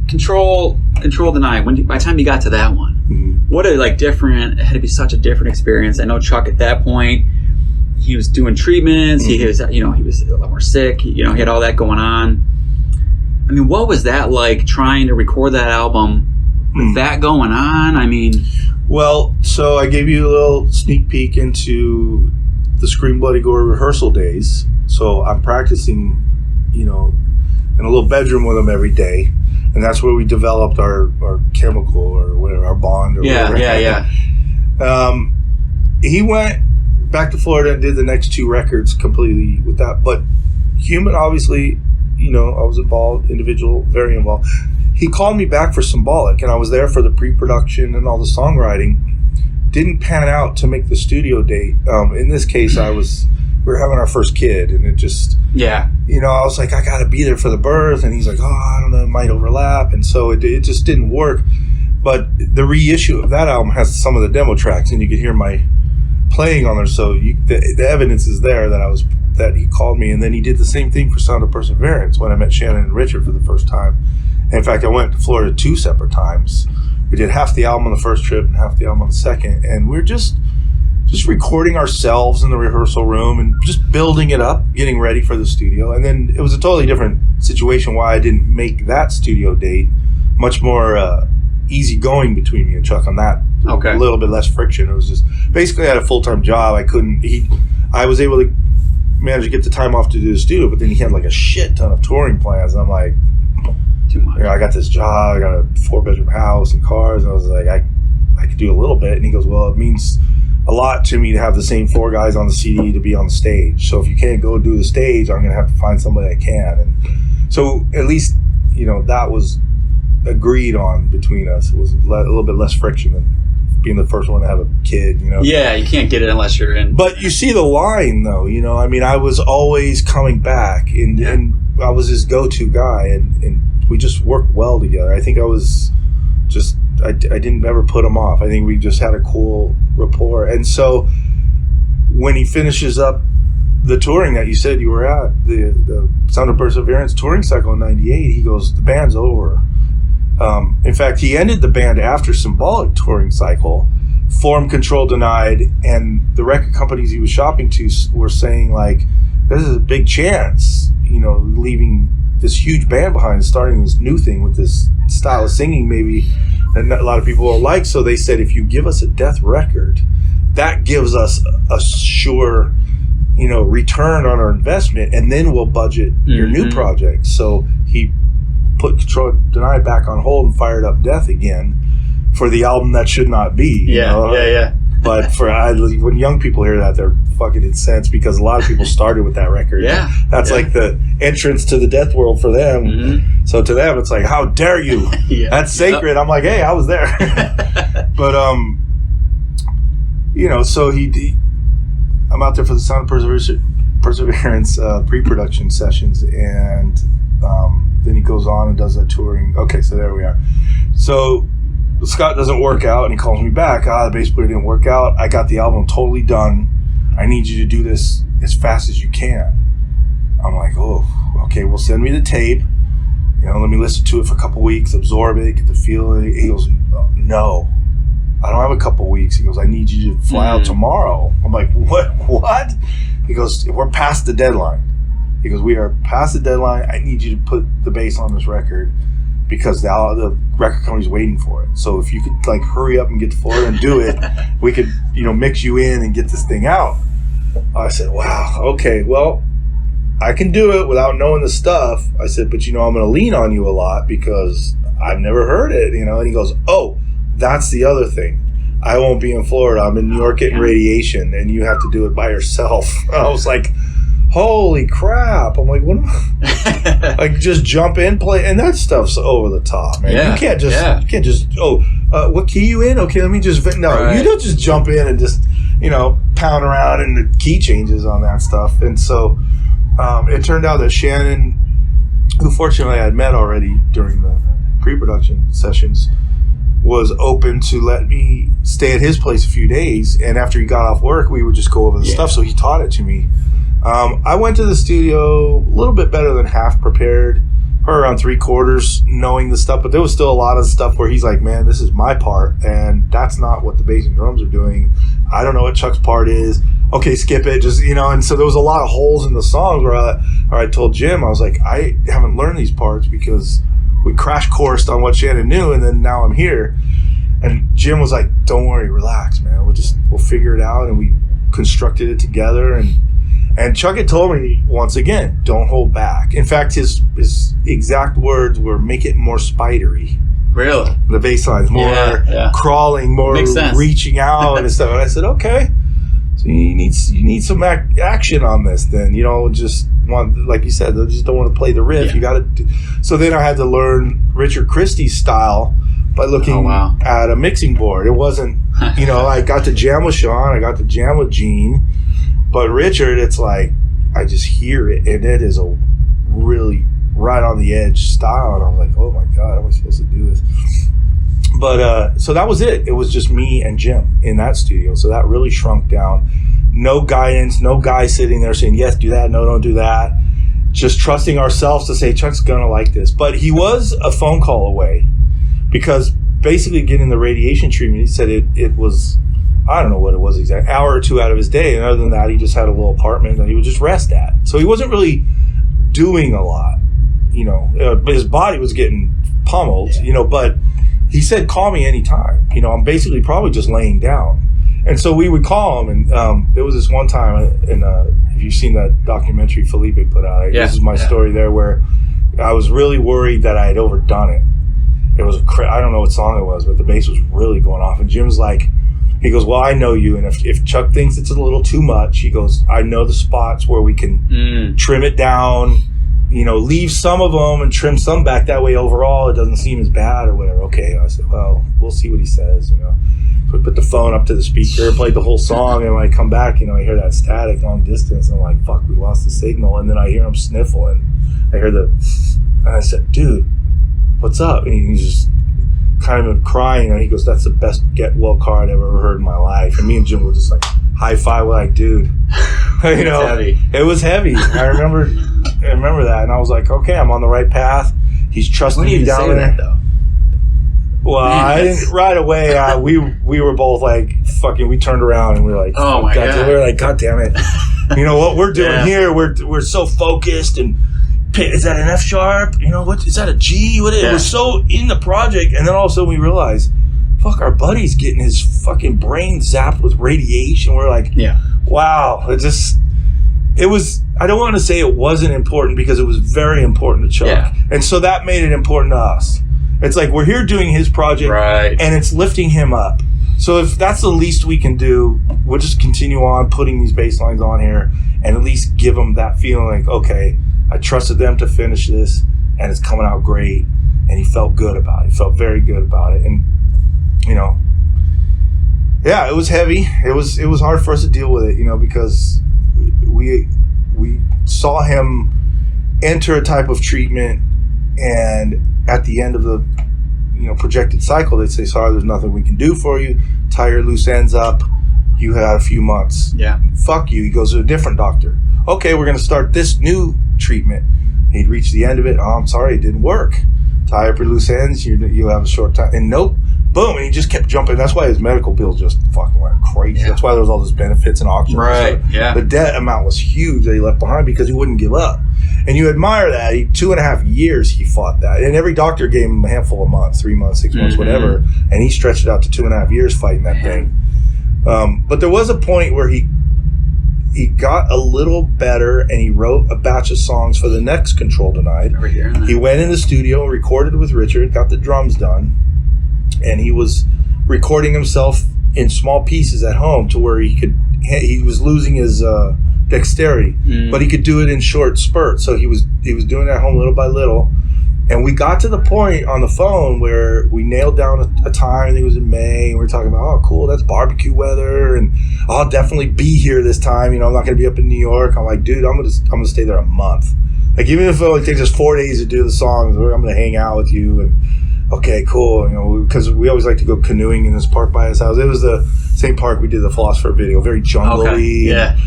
Speaker 1: Control Deny, by the time you got to that one, what a different, it had to be such a different experience. I know Chuck at that point, he was doing treatments, he was, he was a lot more sick, he had all that going on. I mean, what was that like trying to record that album with that going on? I mean...
Speaker 2: Well, so I gave you a little sneak peek into the Scream Bloody Gore rehearsal days. So I'm practicing, in a little bedroom with him every day. And that's where we developed our chemical or whatever, our bond or whatever.
Speaker 1: Yeah.
Speaker 2: He went back to Florida and did the next 2 records completely with that. But Human, obviously, I was involved, individual, very involved. He called me back for Symbolic, and I was there for the pre-production and all the songwriting. Didn't pan out to make the studio date. In this case, we were having our first kid, and it just, I was like, I got to be there for the birth, and he's like, I don't know, it might overlap, and so it just didn't work. But the reissue of that album has some of the demo tracks, and you could hear my playing on there, so the evidence is there that he called me, and then he did the same thing for Sound of Perseverance when I met Shannon and Richard for the first time. In fact, I went to Florida 2 separate times. We did half the album on the first trip and half the album on the second, and we're just recording ourselves in the rehearsal room and just building it up, getting ready for the studio. And then it was a totally different situation why I didn't make that studio date. Much more easygoing between me and Chuck on that.
Speaker 1: Okay.
Speaker 2: A little bit less friction. It was just basically I had a full-time job. I was able to manage to get the time off to do the studio, but then he had like a shit ton of touring plans, and I'm like,
Speaker 1: too much.
Speaker 2: I got this job, I got a 4-bedroom house and cars, and I was like, I could do a little bit. And he goes, well, it means a lot to me to have the same 4 guys on the CD to be on the stage. So if you can't go do the stage, I'm going to have to find somebody that can. And so at least, that was agreed on between us. It was a little bit less friction than being the first one to have a kid,
Speaker 1: Yeah, you can't get it unless you're in.
Speaker 2: But you see the line, though, I mean, I was always coming back, and I was his go-to guy, and we just worked well together. I think I was just, I didn't ever put him off. I think we just had a cool rapport. And so when he finishes up the touring that you said you were at, the Sound of Perseverance touring cycle in 98, he goes, the band's over. In fact, he ended the band after Symbolic touring cycle, Form Control denied, and the record companies he was shopping to were saying, like, this is a big chance, leaving this huge band behind and starting this new thing with this style of singing maybe that a lot of people will like. So they said, if you give us a Death record, that gives us a sure, return on our investment, and then we'll budget your new project. So he put Control Denied back on hold and fired up Death again for the album that should not be.
Speaker 1: Yeah.
Speaker 2: But when young people hear that, they're fucking incensed because a lot of people started with that record.
Speaker 1: Yeah.
Speaker 2: That's like the entrance to the Death world for them. Mm-hmm. So to them, it's like, how dare you? That's sacred. Yep. I'm like, hey, I was there. But, so I'm out there for the Sound of Perseverance pre-production sessions, and then he goes on and does that touring. Okay, so there we are. So Scott doesn't work out, and he calls me back. The bass player didn't work out. I got the album totally done. I need you to do this as fast as you can. I'm like, oh, okay, well, send me the tape. Let me listen to it for a couple weeks, absorb it, get the feel of it. He goes, no, I don't have a couple weeks. He goes, I need you to fly out tomorrow. I'm like, what? He goes, we're past the deadline. He goes, we are past the deadline. I need you to put the bass on this record because the record company's waiting for it. So if you could hurry up and get to Florida and do it, we could, mix you in and get this thing out. I said, wow, okay, well, I can do it without knowing the stuff. I said, but I'm going to lean on you a lot because I've never heard it, And he goes, oh, that's the other thing. I won't be in Florida. I'm in New York getting radiation, and you have to do it by yourself. I was like, holy crap. I'm like, what am I? Like, just jump in, play, and that stuff's over the top, man.
Speaker 1: Yeah,
Speaker 2: you can't just what key you in? Okay, let me just right. You don't just jump in and just pound around in the key changes on that stuff. And so it turned out that Shannon, who fortunately I had met already during the pre-production sessions, was open to let me stay at his place a few days, and after he got off work, we would just go over the stuff. So he taught it to me. I went to the studio a little bit better than half prepared. around 3/4 knowing the stuff, but there was still a lot of stuff where he's like, man, this is my part, and that's not what the bass and drums are doing. I don't know what Chuck's part is. Okay, skip it, just, you know. And so there was a lot of holes in the songs where I told Jim, I was like, I haven't learned these parts because we crash coursed on what Shannon knew, and then now I'm here. And Jim was like, don't worry, relax, man. We'll figure it out. And we constructed it together. And Chuck had told me, once again, don't hold back. In fact, his exact words were, make it more spidery.
Speaker 1: Really?
Speaker 2: The bass lines, more crawling, more reaching out and stuff. And I said, okay. So you need some action on this then. You know, just want, like you said, they just don't want to play the riff. Yeah. You got to. So then I had to learn Richard Christie's style by looking at a mixing board. It wasn't, you know, I got to jam with Sean, I got to jam with Gene, but Richard, it's like, I just hear it, and it is a really right on the edge style, and I was like, oh my God, how am I supposed to do this? But, so that was it. It was just me and Jim in that studio, so that really shrunk down. No guidance, no guy sitting there saying, yes, do that, no, don't do that. Just trusting ourselves to say, Chuck's gonna like this. But he was a phone call away. Because basically getting the radiation treatment, he said it was, I don't know what it was exactly, an hour or two out of his day. And other than that, he just had a little apartment that he would just rest at. So he wasn't really doing a lot, you know. But his body was getting pummeled, you know. But he said, call me anytime. You know, I'm basically probably just laying down. And so we would call him. And there was this one time, and if you've seen that documentary Felipe put out, this is my story there, where I was really worried that I had overdone it. It was I don't know what song it was, but the bass was really going off. And Jim's like, he goes, well, I know you, and if Chuck thinks it's a little too much, he goes, I know the spots where we can trim it down, you know, leave some of them and trim some back. That way, overall, it doesn't seem as bad or whatever. Okay, I said, well, we'll see what he says, you know. So we put the phone up to the speaker, played the whole song, and when I come back, you know, I hear that static long distance, and I'm like, fuck, we lost the signal. And then I hear him sniffle, and I hear and I said, dude, what's up? And he's just kind of crying, and he goes, that's the best get well card I've ever heard in my life. And me and Jim were just like high five, we're like, dude, you know, heavy. It was heavy. I remember that, and I was like, okay, I'm on the right path. He's trusting me down there. That, though? Well, man, I didn't right away. We were both like fucking. We turned around and we were like, oh my God. We were like, God damn it, you know what we're doing here? We're so focused and. Is that an F sharp? You know, what is that, a G? What is it? We're so in the project, and then all of a sudden we realize, fuck, our buddy's getting his fucking brain zapped with radiation. We're like, wow. It was, I don't want to say it wasn't important, because it was very important to Chuck. Yeah. And so that made it important to us. It's like, we're here doing his project, and it's lifting him up. So if that's the least we can do, we'll just continue on putting these bass lines on here and at least give him that feeling like, okay, I trusted them to finish this, and it's coming out great. And he felt good about it. He felt very good about it. And, you know, yeah, it was heavy. It was hard for us to deal with it, you know, because we saw him enter a type of treatment, and at the end of the, you know, projected cycle, they'd say, sorry, there's nothing we can do for you. Tie your loose ends up. You had a few months. Yeah. Fuck you. He goes to a different doctor. Okay, we're going to start this new treatment. He'd reach the end of it. Oh, I'm sorry, it didn't work. Tie up your loose ends. You have a short time. And nope. Boom. And he just kept jumping. That's why his medical bill just fucking went crazy. Yeah. That's why there was all those benefits and oxygen.
Speaker 1: Right. So yeah.
Speaker 2: The debt amount was huge that he left behind because he wouldn't give up. And you admire that. 2.5 years he fought that. And every doctor gave him a handful of months, 3 months, 6 months, whatever. And he stretched it out to 2.5 years fighting that thing. But there was a point where he got a little better, and he wrote a batch of songs for the next Control Denied. He went in the studio, recorded with Richard, got the drums done, and he was recording himself in small pieces at home to where he was losing his dexterity, but he could do it in short spurts. So he was doing it at home little by little. And we got to the point on the phone where we nailed down a time. I think it was in May. And we were talking about, oh, cool, that's barbecue weather, and I'll definitely be here this time. You know, I'm not going to be up in New York. I'm like, dude, I'm gonna stay there a month. Like, even if it only takes us 4 days to do the songs, I'm going to hang out with you. And okay, cool. You know, because we always like to go canoeing in this park by his house. It was the same park we did the Philosopher video, very jungly.
Speaker 1: Okay. Yeah.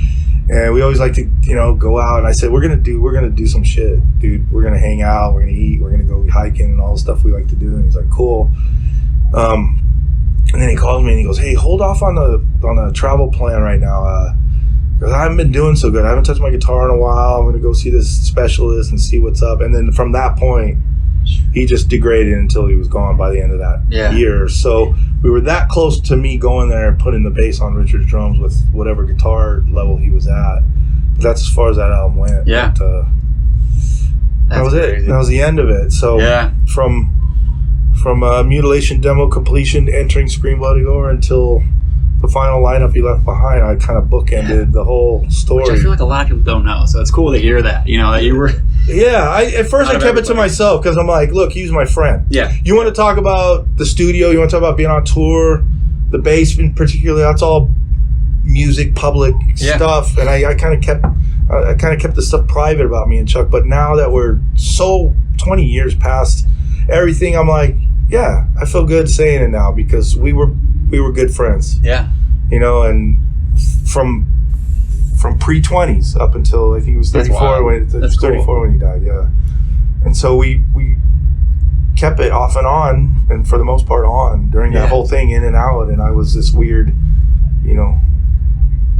Speaker 2: And we always like to, go out. And I said, we're gonna do some shit, dude. We're gonna hang out. We're gonna eat. We're gonna go hiking and all the stuff we like to do. And he's like, cool. And then he calls me and he goes, hey, hold off on the travel plan right now. Because I haven't been doing so good. I haven't touched my guitar in a while. I'm gonna go see this specialist and see what's up. And then from that point, he just degraded until he was gone by the end of that year. So we were that close to me going there and putting the bass on Richard's drums with whatever guitar level he was at. But that's as far as that album went.
Speaker 1: Yeah.
Speaker 2: But, that was
Speaker 1: crazy.
Speaker 2: it. That was the end of it. So from Mutilation demo completion to entering Scream Bloody Gore until the final lineup he left behind, I kind of bookended the whole story.
Speaker 1: Which I feel like a lot of people don't know, so it's cool to hear that. That you were.
Speaker 2: Yeah, at first I kept it to myself because I'm like, look, he's my friend.
Speaker 1: Yeah.
Speaker 2: You want to talk about the studio? You want to talk about being on tour? The bass, in particular, that's all music, public stuff. And I kind of kept the stuff private about me and Chuck. But now that we're 20 years past everything, I'm like, yeah, I feel good saying it now because we were good friends.
Speaker 1: Yeah.
Speaker 2: And from pre-20s up until I think he was 34 when he died. Yeah. And so we kept it off and on, and for the most part on during that whole thing, in and out. And I was this weird,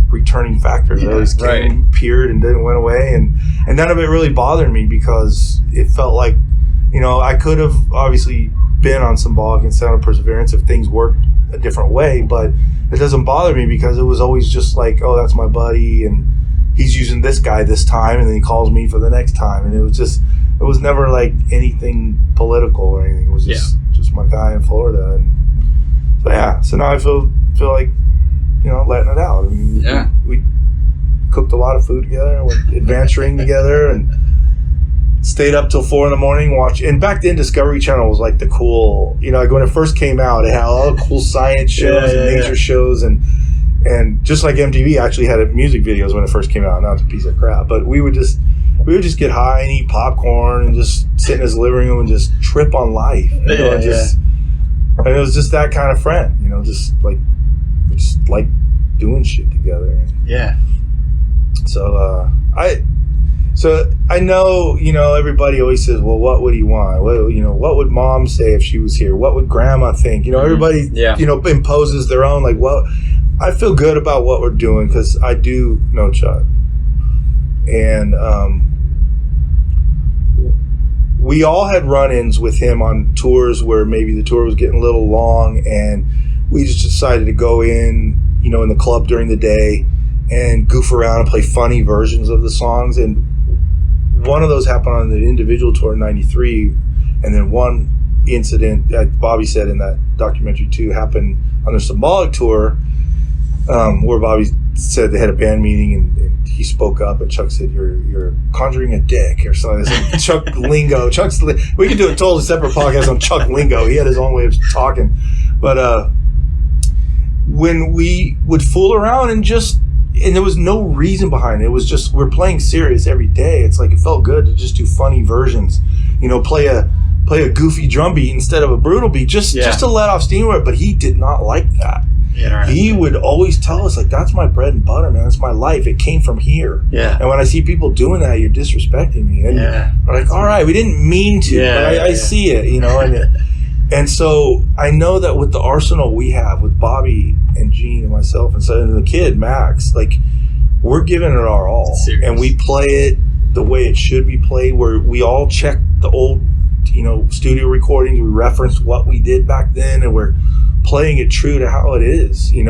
Speaker 2: returning factor that always came, appeared, and then went away. And none of it really bothered me because it felt like, I could have obviously been on Symbolic and Sound of Perseverance if things worked a different way, but it doesn't bother me because it was always just like, oh, that's my buddy and he's using this guy this time and then he calls me for the next time. And it was never like anything political or anything. It was just my guy in Florida. And so now I feel like, letting it out. I mean, we cooked a lot of food together, went adventuring together, and stayed up till 4 a.m, watch. And back then, Discovery Channel was like the cool, like when it first came out, it had all the cool science shows and nature shows, and just like MTV actually had music videos when it first came out. Now it's a piece of crap, but we would just get high and eat popcorn and just sit in his living room and just trip on life. And it was just that kind of friend, just like doing shit together.
Speaker 1: Yeah.
Speaker 2: So I know, everybody always says, well, what would he want? What would mom say if she was here? What would grandma think? Everybody, imposes their own, like, well, I feel good about what we're doing because I do know Chuck. And we all had run-ins with him on tours where maybe the tour was getting a little long and we just decided to go in the club during the day and goof around and play funny versions of the songs. And one of those happened on the individual tour in '93, and then one incident, like Bobby said in that documentary too, happened on the Symbolic tour, where Bobby said they had a band meeting and he spoke up and Chuck said, "You're conjuring a dick" or something. Chuck lingo. We could do a totally separate podcast on Chuck lingo. He had his own way of talking, but when we would fool around and there was no reason behind it. It was just, we're playing serious every day. It's like, it felt good to just do funny versions, play a goofy drum beat instead of a brutal beat, just to let off steam with it. But he did not like that. Yeah, he would always tell us, like, that's my bread and butter, man. That's my life. It came from here. Yeah. And when I see people doing that, you're disrespecting me. And we're like, all right, we didn't mean to, but I see it, And so I know that with the arsenal we have with Bobby and Gene and myself and the kid, Max, like, we're giving it our all. And we play it the way it should be played, where we all check the old, studio recordings. We reference what we did back then, and we're playing it true to how it is, and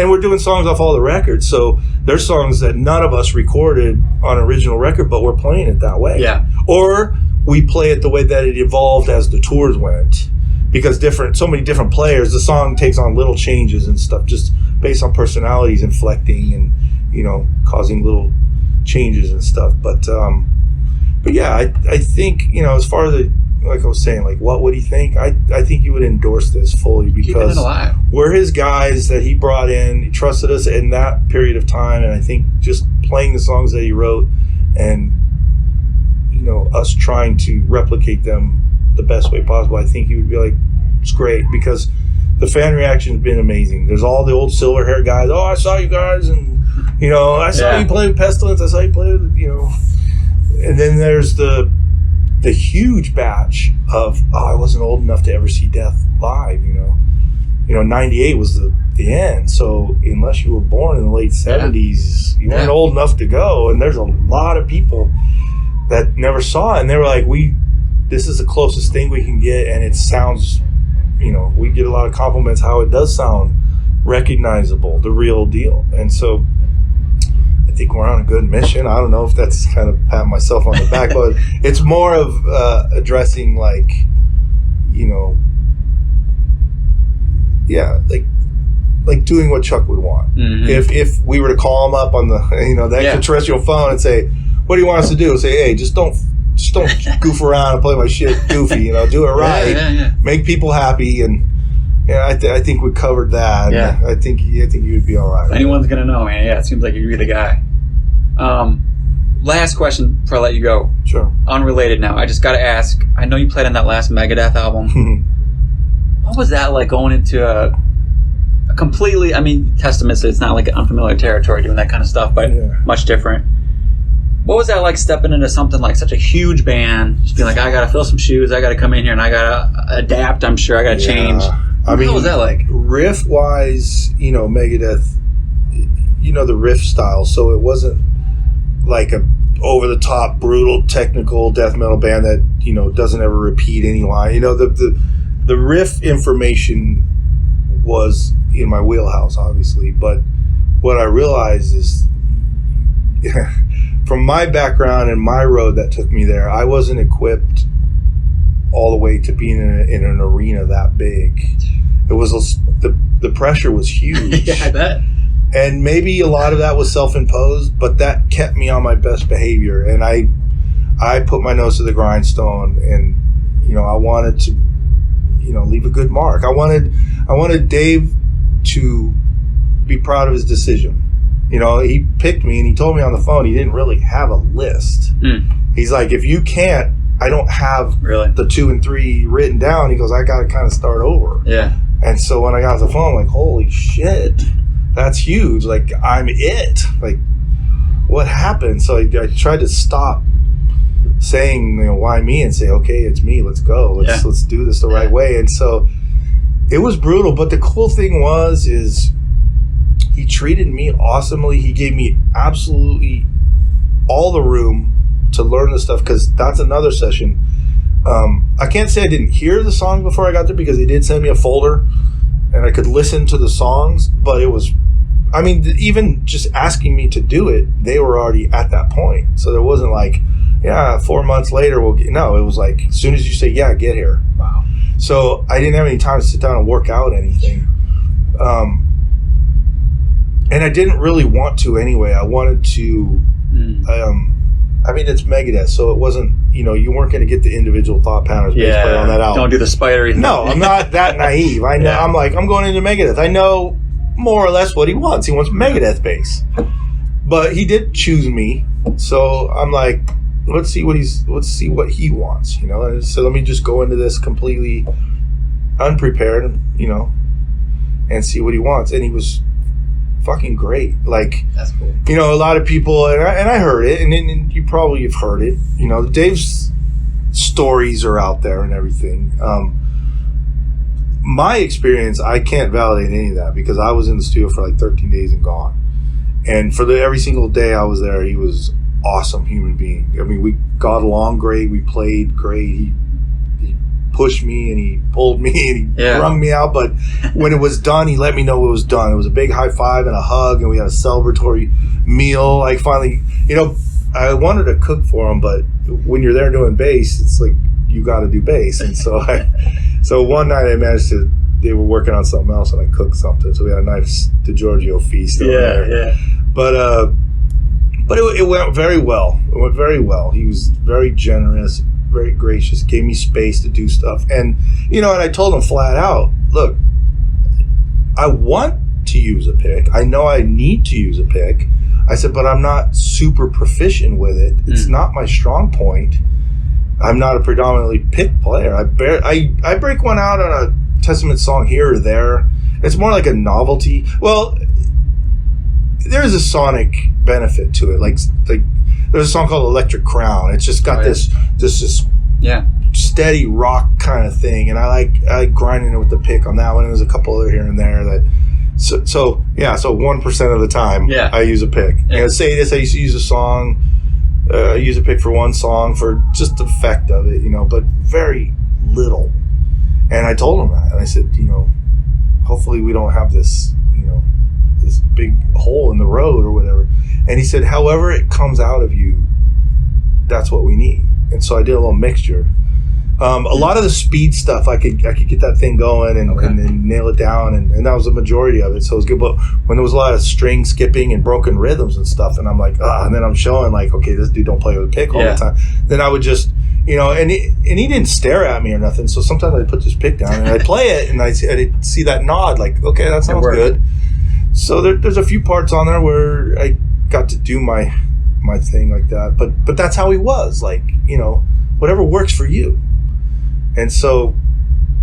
Speaker 2: we're doing songs off all the records. So there's songs that none of us recorded on original record, but we're playing it that way. Yeah. Or we play it the way that it evolved as the tours went, because so many different players, the song takes on little changes and stuff just based on personalities inflecting and causing little changes and stuff. But yeah, I think as far as like I was saying, like, what would he think? I think he would endorse this fully because we're his guys that he brought in. He trusted us in that period of time, and I think just playing the songs that he wrote and us trying to replicate them the best way possible, I think he would be like, it's great, because the fan reaction has been amazing. There's all the old silver hair guys, oh, I saw you guys, and You know, I saw you play with Pestilence. I saw you play with, you know. And then there's the huge batch of, I wasn't old enough to ever see Death live, you know. You know, 98 was the end. So unless you were born in the late 70s, you weren't old enough to go. And there's a lot of people that never saw it. And they were like, this is the closest thing we can get. And it sounds, you know, we get a lot of compliments how it does sound recognizable, the real deal. And so I think we're on a good mission. I don't know if that's kind of patting myself on the back, but it's more of addressing, like, you know, like doing what Chuck would want. Mm-hmm. If we were to call him up on the, you know, the extraterrestrial phone and say, what do you want us to do? Say, hey, just don't goof around and play my shit goofy, you know, do it right, make people happy. And I think we covered that. Yeah. I think you'd be all right.
Speaker 1: Anyone's going to know, man. Yeah, it seems like you'd be the guy. Last question before I let you go.
Speaker 2: Sure.
Speaker 1: Unrelated now. I just got to ask, I know you played on that last Megadeath album. What was that like going into a completely, I mean, Testament says it's not like an unfamiliar territory doing that kind of stuff, but much different. What was that like stepping into something like such a huge band, just being like, I got to fill some shoes, I got to come in here and I got to adapt, I'm sure, I got to change. I mean, what was that like?
Speaker 2: Riff-wise, you know, Megadeth, you know, the riff style, so it wasn't like a over-the-top, brutal, technical death metal band that, you know, doesn't ever repeat any line. You know, the riff information was in my wheelhouse, obviously, but what I realized is from my background and my road that took me there, I wasn't equipped all the way to being in an arena that big. It was the pressure was huge.
Speaker 1: Yeah, I bet.
Speaker 2: And maybe a lot of that was self-imposed, but that kept me on my best behavior. And I put my nose to the grindstone, and, you know, I wanted to, you know, leave a good mark. I wanted Dave to be proud of his decision. You know, he picked me and he told me on the phone he didn't really have a list. He's like, if you can't, I don't have the 2 and 3 written down. He goes, I got to kind of start over.
Speaker 1: Yeah.
Speaker 2: And so when I got on the phone, I'm like, holy shit, that's huge. Like, I'm it. Like, what happened? So I tried to stop saying, you know, why me, and say, okay, it's me. Let's go. Let's do this the right way. And so it was brutal. But the cool thing is he treated me awesomely. He gave me absolutely all the room to learn the stuff, because that's another session. I can't say I didn't hear the songs before I got there, because they did send me a folder and I could listen to the songs, but it was, I mean, even just asking me to do it, they were already at that point. So there wasn't like, 4 months later we'll get, no, it was like, as soon as you say, get here.
Speaker 1: Wow.
Speaker 2: So I didn't have any time to sit down and work out anything. And I didn't really want to anyway. I wanted to, I mean, it's Megadeth, so it wasn't, you know, you weren't going to get the individual thought patterns based on that album.
Speaker 1: Don't do the spidery thing.
Speaker 2: No, I'm not that naive. I know. I'm like, I'm going into Megadeth. I know more or less what he wants. He wants Megadeth bass. But he did choose me, so I'm like, let's see what he wants, you know. And so let me just go into this completely unprepared, you know, and see what he wants. And he was fucking great. Like,
Speaker 1: that's cool.
Speaker 2: You know, a lot of people, and I heard it, and you probably have heard it. You know, Dave's stories are out there and everything. My experience, I can't validate any of that, because I was in the studio for like 13 days and gone. And for every single day I was there, he was awesome human being. I mean, we got along great. We played great. He pushed me and he pulled me and he wrung me out. But when it was done, he let me know it was done. It was a big high five and a hug, and we had a celebratory meal. Like, finally, you know, I wanted to cook for him, but when you're there doing bass, it's like you got to do bass. And so one night they were working on something else, and I cooked something. So we had a nice Digorgio feast over there. Yeah. But it went very well. It went very well. He was very generous, very gracious, gave me space to do stuff. And, you know, and I told him flat out, look, I want to use a pick. I know I need to use a pick. I said, but I'm not super proficient with it. It's not my strong point. I'm not a predominantly pick player. I break one out on a Testament song here or there. It's more like a novelty. Well, there is a sonic benefit to it. Like there's a song called Electric Crown. It's just got this steady rock kind of thing, and I like grinding it with the pick on that one. And there's a couple other here and there that. So 1% of the time I use a pick.
Speaker 1: Yeah.
Speaker 2: And say this, I used to use a song. I use a pick for one song for just the effect of it, but very little. And I told him that, and I said, hopefully we don't have this, this big hole in the road or whatever. And he said, however it comes out of you, that's what we need. And so I did a little mixture. A lot of the speed stuff, I could get that thing going and then nail it down, and that was the majority of it. So it was good. But when there was a lot of string skipping and broken rhythms and stuff, and I'm like, and then I'm showing like, okay, this dude don't play with a pick all the time. Then I would just, and he didn't stare at me or nothing. So sometimes I'd put this pick down and I'd play it, and I'd see that nod, like, okay, that sounds good. So there's a few parts on there where I got to do my thing like that. But that's how he was, like, whatever works for you. And so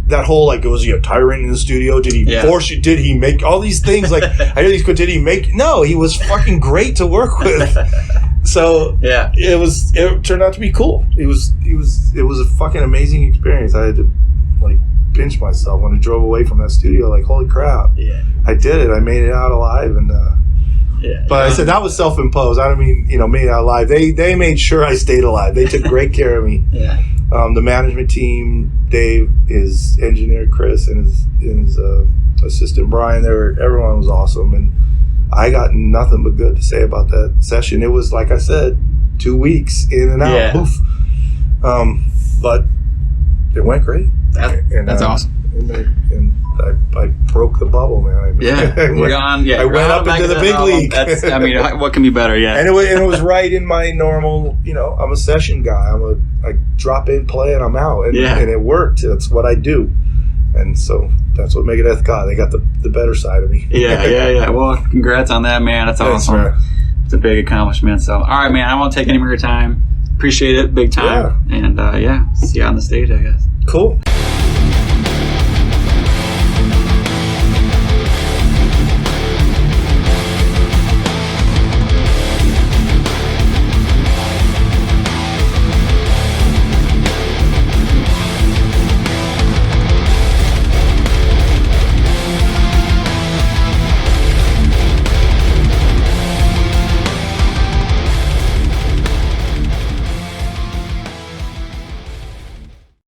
Speaker 2: that whole, like, was he a tyrant in the studio? Did he force you? Did he make all these things? Like, I hear these, did he make? No, he was fucking great to work with. So it turned out to be cool. It was a fucking amazing experience. I had to, like, pinch myself when I drove away from that studio. Like, holy crap. Yeah. I did it. I made it out alive. And, but I said that was self-imposed. I don't mean, made it out alive. They made sure I stayed alive. They took great care of me. Yeah. The management team, Dave, his engineer Chris, and his assistant Brian, everyone was awesome, and I got nothing but good to say about that session. It was, like I said, 2 weeks in and out. Poof. But it went great.
Speaker 1: That's awesome.
Speaker 2: And I broke the bubble, man. I went up into the big league.
Speaker 1: What can be better? Yeah,
Speaker 2: and it was right in my normal. I'm a session guy. I drop in, play, and I'm out, and it worked. That's what I do, and so that's what Megadeath got. They got the better side of me.
Speaker 1: Yeah. Well, congrats on that, man. That's awesome. Man. It's a big accomplishment. So, all right, man. I won't take any more of your time. Appreciate it, big time. Yeah. And see you on the stage, I guess.
Speaker 2: Cool.